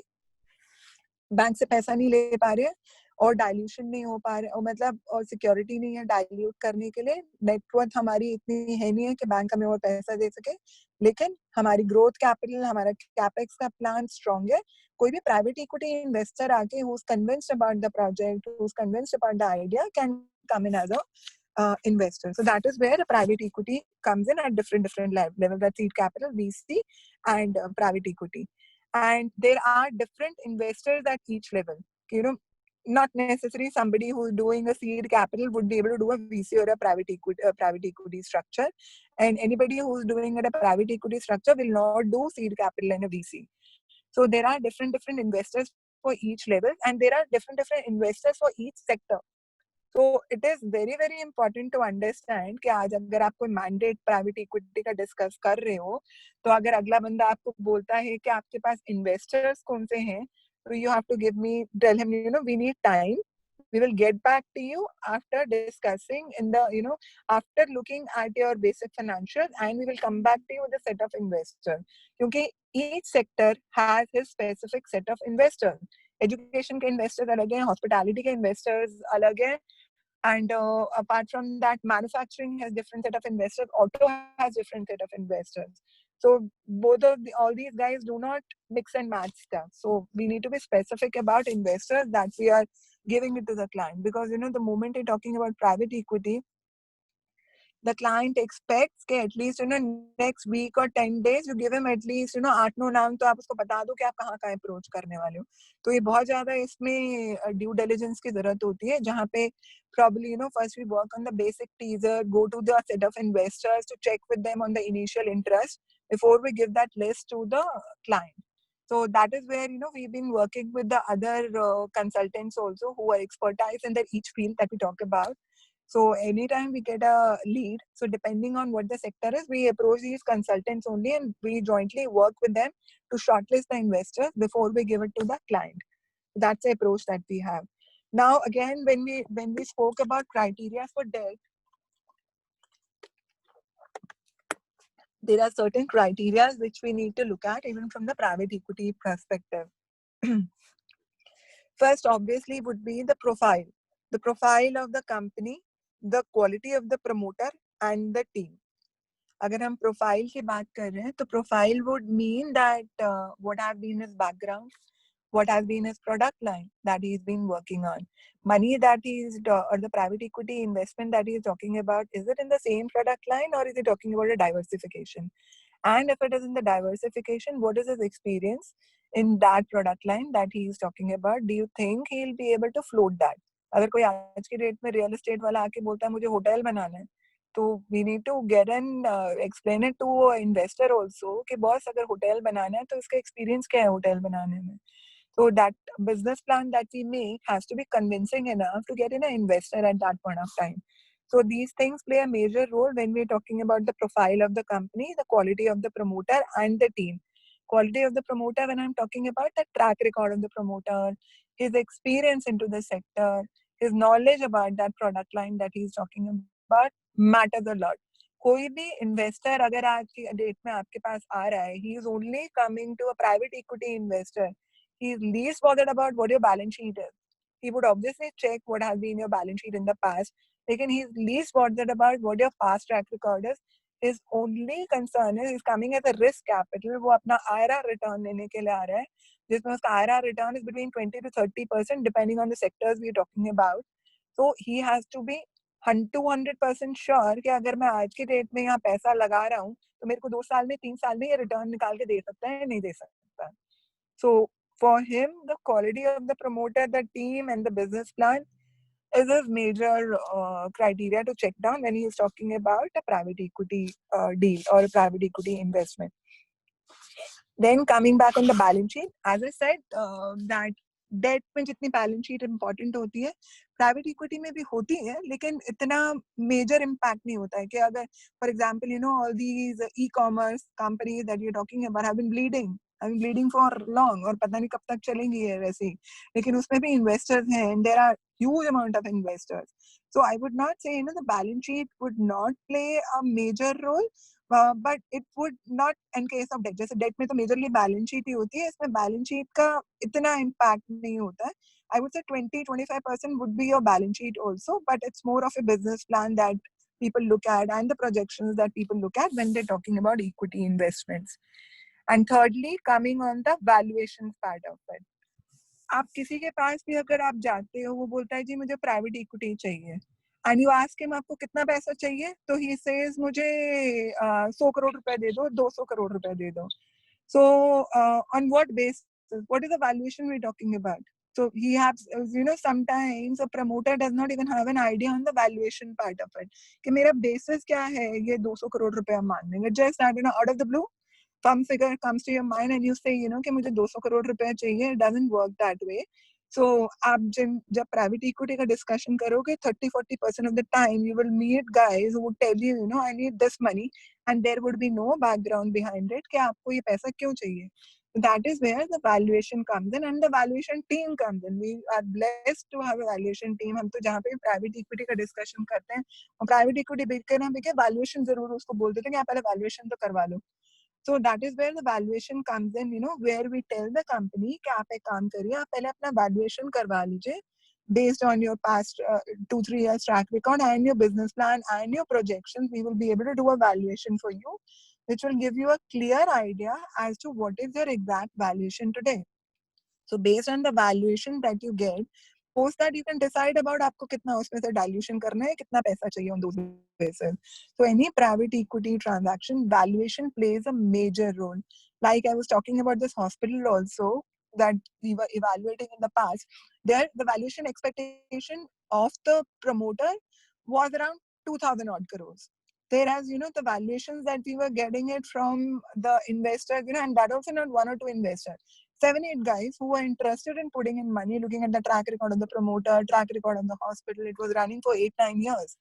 Bank से पैसा नहीं ले पा रहे और dilution नहीं हो पा रहे, और मतलब और सिक्योरिटी नहीं है डाइल्यूट करने के लिए. नेटवर्थ हमारी इतनी है नहीं है कि बैंक हमें और पैसा दे सके, लेकिन हमारी ग्रोथ कैपिटल, हमारा कैपेक्स का प्लान स्ट्रॉन्ग है. कोई भी प्राइवेट इक्विटी इन्वेस्टर आके who is convinced about the project, who is convinced about the idea, can come in as a investor. So that is where the private equity comes in at different levels. That's seed capital, VC, and private equity. And there are different investors at each level. Not necessarily somebody who is doing a seed capital would be able to do a VC or a private equity structure. and anybody who's doing at a private equity structure will not do seed capital in a VC. So there are different investors for each level, and there are different investors for each sector. So it is very important to understand कि आज अगर आप कोई mandate private equity का discuss कर रहे हो, तो अगर अगला बंदा आपको बोलता है कि आपके पास investors कौन से हैं, so you have to tell him, we need time. We will get back to you after discussing after looking at your basic financials, and we will come back to you with a set of investors. क्योंकि each sector has his specific set of investors. Education के investors अलग हैं, hospitality के investors अलग हैं, and apart from that, manufacturing has different set of investors, auto has different set of investors. So all these guys do not mix and match stuff. So we need to be specific about investors that we are giving it to the client, because the moment you're talking about private equity, the client expects कि at least next week or 10 days you give him at least 8-9 नाम, तो आप उसको बता दो कि आप कहाँ अप्रोच करने वाले हो. तो ये बहुत ज्यादा इसमें ड्यू डिलिजेंस की जरूरत होती है, जहाँ पे probably first we work on the basic teaser, go to the set of investors to check with them on the initial interest before we give that list to the client. So that is where we've been working with the other consultants also who are expertise in each field that we talk about. So anytime we get a lead, so depending on what the sector is, we approach these consultants only, and we jointly work with them to shortlist the investors before we give it to the client. That's the approach that we have. Now again, when we spoke about criteria for debt, there are certain criteria which we need to look at even from the private equity perspective. First, obviously, would be the profile of the company, the quality of the promoter, and the team. अगर हम profile की बात कर रहे हैं, तो profile would mean that what have been his background, what has been his product line that he's been working on, money that he's or the private equity investment that he's talking about, is it in the same product line or is he talking about a diversification? And if it is in the diversification, what is his experience in that product line that he is talking about? Do you think he'll be able to float that? अगर कोई आज की date में real estate वाला आके बोलता है मुझे होटल बनाना है, तो we need to get and explain it to investor also कि बॉस अगर होटल बनाना है तो इसका एक्सपीरियंस क्या है होटल बनाने में. So that business plan that we make has to be convincing enough to get in an investor at that point of time. So these things play a major role when we're talking about the profile of the company, the quality of the promoter, and the team. Quality of the promoter, when I'm talking about the track record of the promoter, his experience into the sector, his knowledge about that product line that he's talking about matters a lot. कोई भी investor अगर आज की date में आपके पास आ रहा है, he is only coming to a private equity investor. He is least bothered about what your balance sheet is. He would obviously check what has been your balance sheet in the past. Lekin he is least bothered about what your past track record is. His only concern is he's coming as a risk capital. वो अपना IRR return लेने के लिए आ रहा है, जिसमें उसका IRR return is between 20 to 30% depending on the sectors we are talking about. So he has to be 200% sure कि अगर मैं आज की डेट में यहाँ पैसा लगा रहा हूँ, तो मेरे को 2 साल में 3 साल में ये रिटर्न निकाल के दे सकता है या नहीं दे सकता. So for him, the quality of the promoter, the team, and the business plan is his major criteria to check down when he is talking about a private equity deal or a private equity investment. Then coming back on the balance sheet, as I said, that debt में जितनी balance sheet important होती है, private equity में भी होती है, लेकिन इतना major impact नहीं होता है कि अगर, for example, all these e-commerce companies that you're talking about have been bleeding for long, और पता नहीं कब तक चलेंगी ये वैसे ही, लेकिन उसमें भी investors हैं, and there are huge amount of investors. So I would not say the balance sheet would not play a major role, but it would not in case of debt. जैसे debt में तो majorly balance sheet ही होती है, इसमें balance sheet का इतना impact नहीं होता है. I would say 20-25% would be your balance sheet also, but it's more of a business plan that people look at and the projections that people look at when they're talking about equity investments. And thirdly, coming on the valuations part of it. आप किसी के पास भी अगर आप जाते हो, वो बोलता है जी मुझे प्राइवेट इक्विटी चाहिए, and you ask him आपको कितना पैसा चाहिए, तो he says मुझे 100 करोड़ रुपए दे दो, 200 करोड़ रुपए दे दो. So on what basis? What is the valuation we're talking about? So he has, sometimes a promoter does not even have an idea on the valuation part of it. कि मेरा basis क्या है ये 200 crore रुपए हम मान लेंगे. Just that, out of the blue, some figure comes to your mind and you say, कि मुझे 200 crore रुपए चाहिए. It doesn't work that way. So आप जब private equity का discussion करोगे, 30-40% of the time you will meet guys who would tell you, I need this money, and there would be no background behind it कि आपको ये पैसा क्यों चाहिए. That is where the valuation comes in and the valuation team comes in. We are blessed to have a valuation team. हम तो जहाँ पे private equity का discussion करते हैं और private equity बिके ना बिके valuation जरूर उसको बोल देते हैं कि आप पहले valuation तो करवा लो. So that is where the valuation comes in, where we tell the company कि आप एक काम करिए, आप पहले अपना valuation करवा लीजिए based on your past 2-3 years track record and your business plan and your projections. We will be able to do a valuation for you, which will give you a clear idea as to what is your exact valuation today. So based on the valuation that you get, post that you can decide about आपको कितना उसमें से dilution करना है, कितना पैसा चाहिए on those basis. So any private equity transaction, valuation plays a major role. Like I was talking about this hospital also that we were evaluating in the past. There, the valuation expectation of the promoter was around 2,000 odd crores. Whereas, the valuations that we were getting it from the investors, and that also not one or two investors. 7-8 guys who were interested in putting in money, looking at the track record of the promoter, track record of the hospital. It was running for 8-9 years.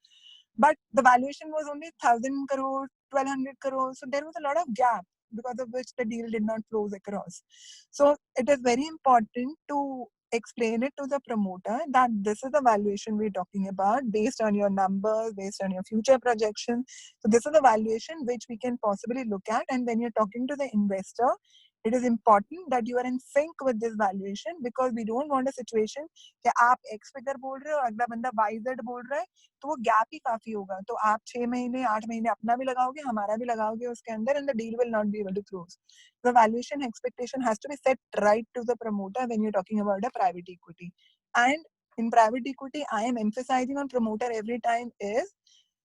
But the valuation was only 1,000 crore, 1,200 crore. So there was a lot of gap because of which the deal did not close across. So it is very important to explain it to the promoter that this is the valuation we're talking about based on your numbers, based on your future projections. So this is the valuation which we can possibly look at. And when you're talking to the investor, it is important that you are in sync with this valuation because we don't want a situation कि आप X figure बोल रहे हो और अगला बंदा YZ बोल रहा है तो वो गैप ही काफी होगा. तो आप 6 महीने 8 महीने अपना भी लगाओगे, हमारा भी लगाओगे उसके अंदर and the deal will not be able to close. The valuation expectation has to be set right to the promoter when you're talking about a private equity. And in private equity, I am emphasizing on promoter every time is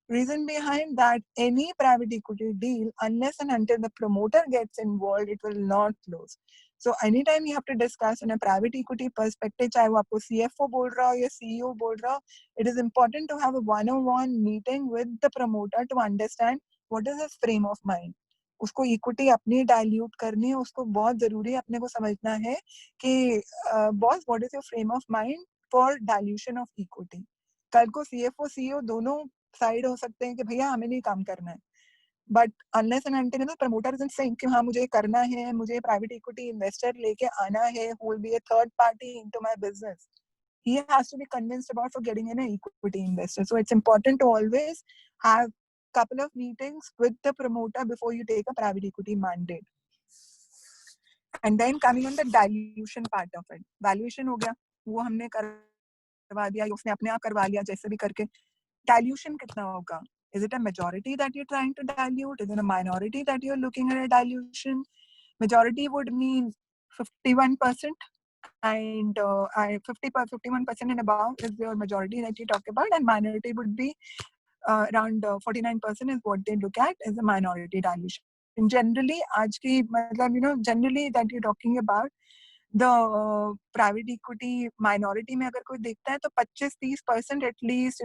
reason behind that any private equity deal, unless and until the promoter gets involved, it will not close. So anytime you have to discuss in a private equity perspective, चाहे वो आपको CFO बोल रहा हो या CEO बोल रहा हो, it is important to have a one-on-one meeting with the promoter to understand what is his frame of mind. उसको इक्विटी अपनी डाइल्यूट करनी है, उसको बहुत जरूरी है अपने को समझना है कि boss what is your frame of mind for dilution of equity. कल को CFO CEO दोनों साइड हो सकते हैं कि भैया हमें नहीं काम करना है, but unless and until the promoter is saying कि हाँ मुझे करना है, मुझे प्राइवेट इक्विटी इन्वेस्टर लेके आना है who will be a third party into my business, he has to be convinced about for getting in an equity investor. So it's important to always have couple of meetings with the promoter before you take a private equity mandate. And then coming on the dilution part of it, valuation हो गया, वो हमने करवा दिया, उसने अपने आप करवा लिया जैसे भी करके. Dilution कितना होगा? Is it a majority that you're trying to dilute? Is it a minority that you're looking at a dilution? Majority would mean 51%, and 51% and above is your majority that you talk about, and minority would be around 49% is what they look at as a minority dilution. And generally, आज की मतलब generally that you're talking about, the private equity minority में अगर कोई देखता है तो 25-30% at least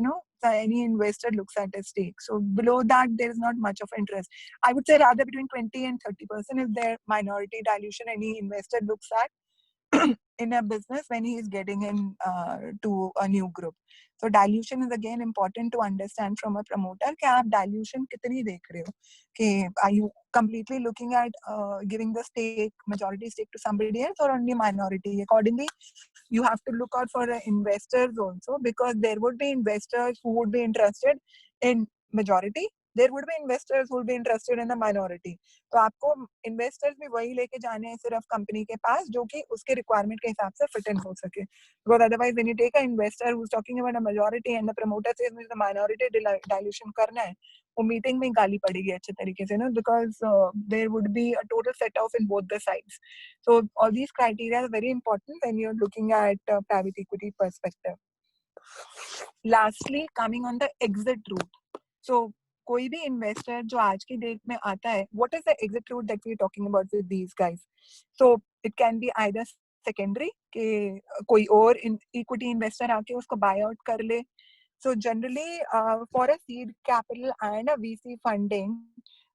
any investor looks at a stake. So below that there is not much of interest. I would say rather between 20 and 30% is their minority dilution any investor looks at in a business when he is getting in to a new group. So dilution is again important to understand from a promoter कि आप dilution कितनी देख रहे हो, कि are you completely looking at giving the stake, majority stake to somebody else or only minority. Accordingly, you have to look out for investors also because there would be investors who would be interested in majority. There would be investors who would be interested in a minority. तो आपको investors भी वही लेके जाने हैं सिर्फ company के पास जो कि उसके requirement के हिसाब से fit in हो सके. Because otherwise when you take an investor who's talking about a majority and the promoter says मुझे minority dilution करना है, वो meeting में गाली पड़ेगी अच्छे तरीके से ना, because there would be a total set off in both the sides. So all these criteria are very important when you're looking at private equity perspective. Lastly, coming on the exit route. So कोई भी investor जो आज की date में आता है, what is the exit route that we're talking about with these guys? So it can be either secondary कि कोई और इक्विटी इन्वेस्टर आके उसको बाय आउट कर ले. So generally, for a seed capital and a VC funding,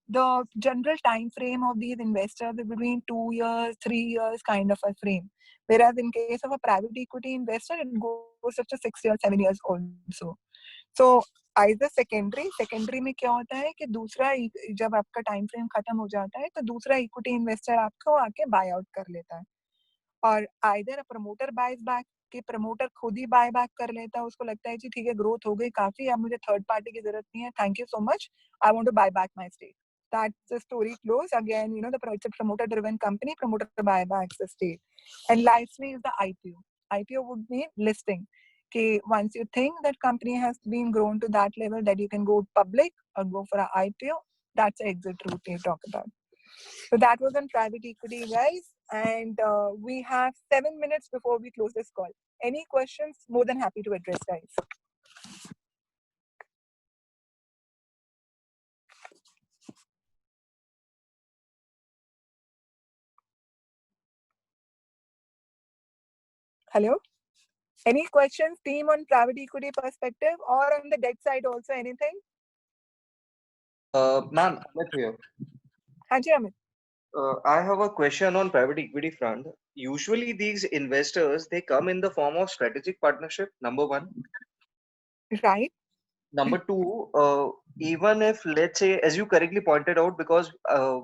the general time frame of these investors is between 2 years, 3 years kind of a frame. Whereas in case of a private equity investor, it goes up to 6 years, 7 years also. So either secondary में क्या होता है कि दूसरा जब आपका time frame खत्म हो जाता है तो दूसरा इक्विटी इन्वेस्टर आपको आके बाय आउट कर लेता है. और आइदर प्रमोटर बाइज बैक कि प्रमोटर खुद ही बाय बैक कर लेता है, उसको लगता है जी ठीक है ग्रोथ हो गई काफी, अब मुझे थर्ड पार्टी की जरूरत नहीं है, thank you so much, I want to buy back my stake. That's the story close. Again, it's a promoter driven company, promoter buybacks the stake. And lastly is the IPO. IPO would mean listing. Okay, once you think that company has been grown to that level that you can go public or go for an IPO, that's the exit route you talk about. So that was on private equity, guys. And we have 7 minutes before we close this call. Any questions? More than happy to address, guys. Hello? Any questions, team, on private equity perspective or on the debt side also, anything? Ma'am, Amit here. Haji Amit. I have a question on private equity front. Usually these investors, they come in the form of strategic partnership, number one. Right. Number two, even if, let's say, as you correctly pointed out, because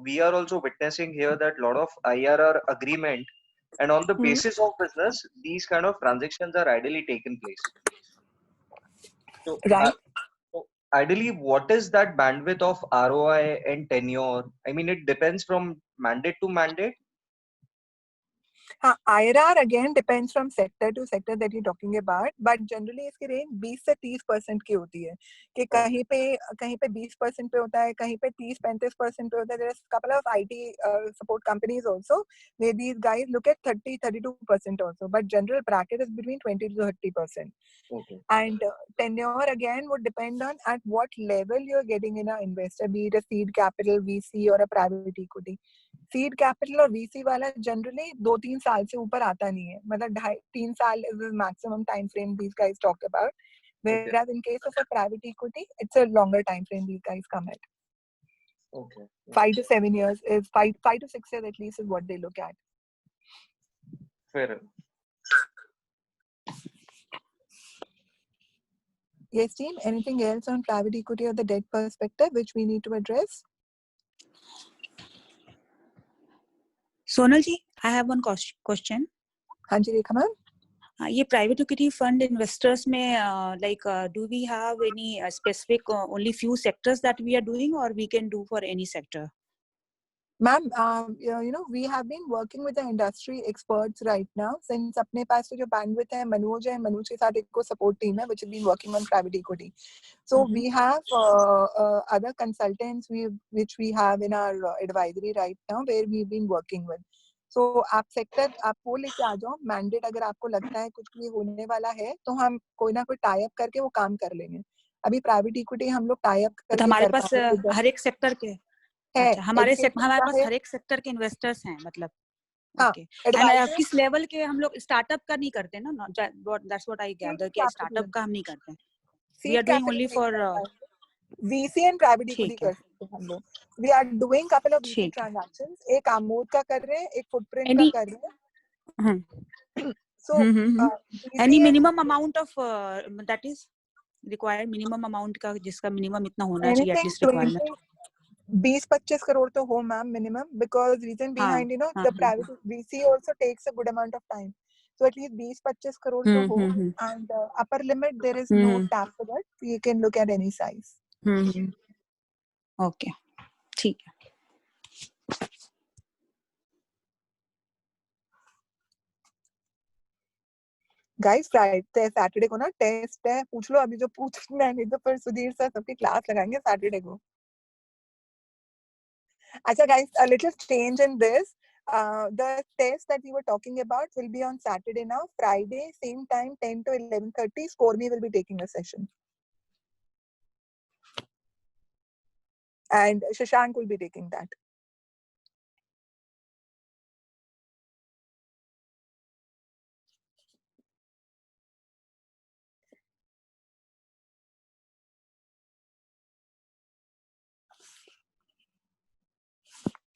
we are also witnessing here that a lot of IRR agreement, and on the basis of business, these kind of transactions are ideally taken place. So, right. So ideally, what is that bandwidth of ROI and tenure? I mean, it depends from mandate to mandate. IRR again depends from sector to sector that you're talking about, but generally इसकी range 20 से 30% की होती है कि कहीं पे 20% पे होता है, कहीं पे 30-35% पे होता है. There is a couple of IT support companies also where these guys look at 30-32% also, but general bracket is between 20 to 30%. Okay. And tenure again would depend on at what level you're getting in an investor, be it a seed capital, VC or a private equity. Seed capital और VC वाला generally 2-3 साल से ऊपर आता नहीं है, मतलब 2.5-3 साल is the maximum time frame these guys talk about, whereas in case of a private equity it's a longer time frame these guys come at. Okay. 5 to 7 years is 5 to 6 years at least is what they look at. Fair enough. Yes, team, anything else on private equity or the debt perspective which we need to address? Sonal ji, I have one question. हाँ जी रेखा ma'am. ये private equity fund investors में like do we have any specific only few sectors that we are doing or we can do for any sector? Ma'am, we have been working with the industry experts right now since अपने पास जो bandwidth है, मनोज के साथ एक को support team है which has been working on private equity. So we have other consultants which we have in our advisory right now where we've been working with. So आप sector आप वो लेके आ जाओ, मैंडेट अगर आपको लगता है कुछ भी होने वाला है तो हम कोई ना कोई टाई अप करके वो काम कर लेंगे. अभी प्राइवेट इक्विटी हम लोग टाई अप करके हमारे कर पास हर एक सेक्टर के अच्छा, हमारे पास हर एक सेक्टर के इन्वेस्टर्स हैं मतलब. ओके. एंड किस लेवल के हम लोग स्टार्टअप का नहीं करते ना, दैट्स व्हाट आई गैदर कि स्टार्टअप का हम नहीं करते. We are doing only for VC and private equity कर सकते हैं हम लोग. We are doing couple of VC transactions. एक आमोद का कर रहे हैं, एक फुटप्रिंट का कर रहे हैं. So any minimum amount of that is required, minimum amount का जिसका minimum इतना होना चाहिए at least requirement. 20-25 crore तो हो ma'am minimum, because reason behind the private VC also takes a good amount of time. So at least 20-25 crore तो हो, and upper limit there is no tap for that. You can look at any size. Okay, ठीक है. Guys Saturday को ना test है, पूछ लो अभी जो पूछना है, नहीं तो फिर सुधीर सर सबकी क्लास लगाएंगे सैटरडे को. अच्छा guys, a little change in this. The test that we were talking about will be on Saturday now. Friday, same time, 10 to 11:30. ScoreMe will be taking a session. And Shashank will be taking that.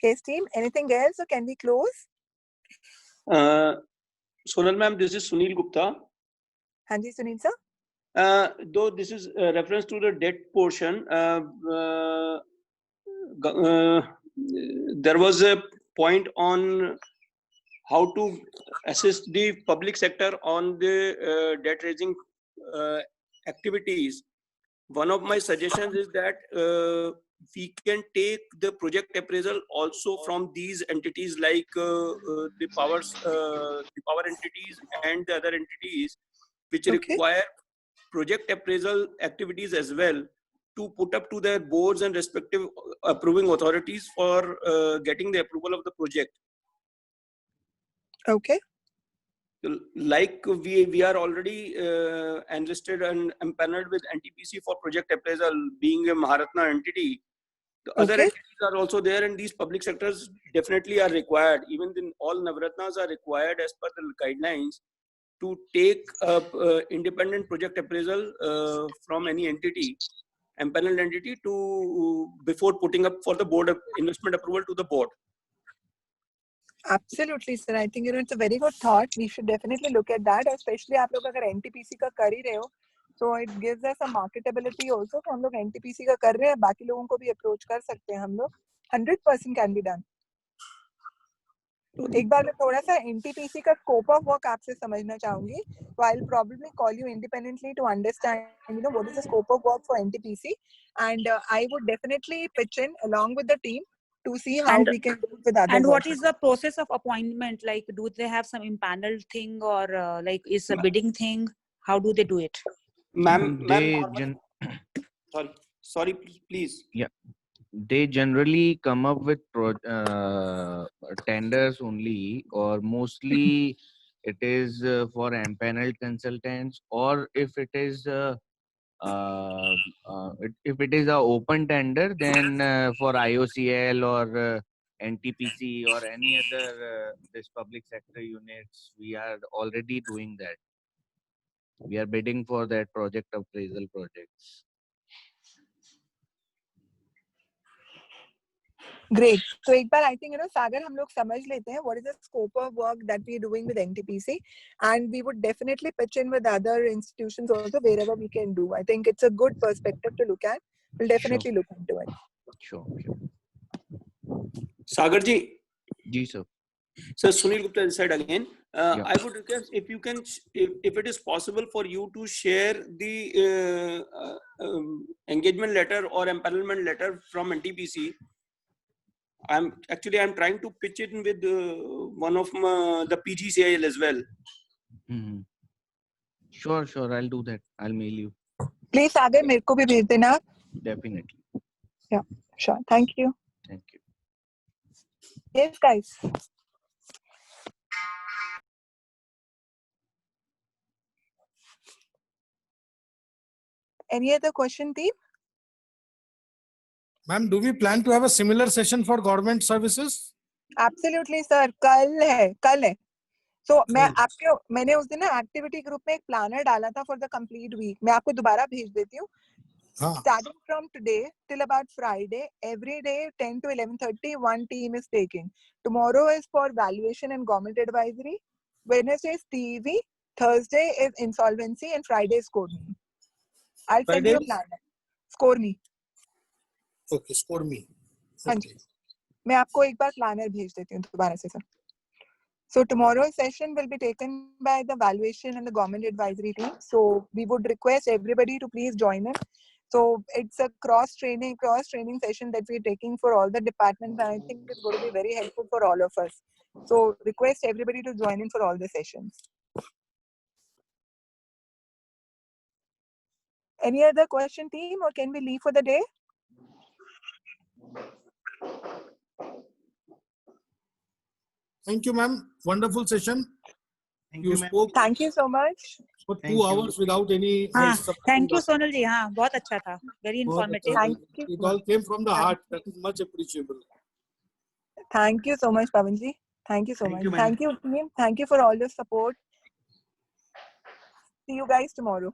Yes, team. Anything else, or can we close? Sonal ma'am, this is Sunil Gupta. Hanji, Sunil sir. Though this is reference to the debt portion, there was a point on how to assist the public sector on the debt raising activities. One of my suggestions is that we can take the project appraisal also from these entities like the power entities and the other entities which require project appraisal activities as well, to put up to their boards and respective approving authorities for getting the approval of the project. Okay. Like we are already enlisted and empaneled with NTPC for project appraisal, being a Maharatna entity. The other entities are also there, and these public sectors definitely are required. Even then, all Navratnas are required as per the guidelines to take independent project appraisal from any entity, empaneled entity, to before putting up for the board of investment approval to the board. Absolutely, sir. I think it's a very good thought. We should definitely look at that, especially आप लोग अगर NTPC का कर ही रहे हो, so it gives us a marketability also. हम लोग NTPC का कर रहे हैं, बाकी लोगों को भी approach कर सकते हैं हम लोग. 100% can be done. तो एक बार मैं थोड़ा सा NTPC का scope of work आपसे समझना चाहूंगी. So I'll probably call you independently to understand, what is the scope of work for NTPC, and I would definitely pitch in along with the team to see how we can do it with others. And what is the process of appointment? Like, do they have some impaneled thing, or like is a bidding thing? How do they do it? Sorry, please. Yeah, they generally come up with tenders only, or mostly it is for empaneled consultants, or if it is if it is a open tender, then for IOCL or NTPC or any other this public sector units, we are already doing that. We are bidding for that project appraisal projects. Great. So एक बार I think सागर हम लोग समझ लेते हैं what is the scope of work that we are doing with NTPC, and we would definitely pitch in with other institutions also wherever we can do. I think it's a good perspective to look at. We'll definitely look into it. Sure. Sagar ji. Ji sir. So Sunil Gupta this side again. I would request if you can, if it is possible for you to share the engagement letter or empanelment letter from NTPC. I'm trying to pitch it with one of the PGCIL as well. Mm-hmm. Sure, I'll do that. I'll mail you. Please, Sagar, मेरे को भी भेज देना. Definitely. Yeah, sure. Thank you. Thank you. Yes, guys. Any other question, team? Ma'am, do we plan to have a similar session for government services? Absolutely, sir. कल है. So मैंने उस दिन ना एक्टिविटी ग्रुप में एक प्लानर डाला था for the complete week. मैं आपको दोबारा भेज देती हूँ. Starting from today till about Friday, every day 10 to 11:30, one team is taking. Tomorrow is for valuation and government advisory. Wednesday is TV. Thursday is insolvency, and Friday is score me. I'll send you a planner. Score me. Okay, score me. हाँ जी. मैं आपको एक बार planner भेज देती हूँ दोबारा से sir. So tomorrow's session will be taken by the valuation and the government advisory team. So we would request everybody to please join in. So it's a cross training session that we're taking for all the departments, and I think it's going to be very helpful for all of us. So request everybody to join in for all the sessions. Any other question, team, or can we leave for the day? Thank you, ma'am. Wonderful session. You spoke. Thank you so much. For 2 hours without any. Thank you, Sonal ji. हाँ, बहुत अच्छा था. Very informative. Thank you. It all came from the heart. That is much appreciable. Thank you so much, Pavan ji. Thank you so much. Thank you, team. Thank you for all your support. See you guys tomorrow.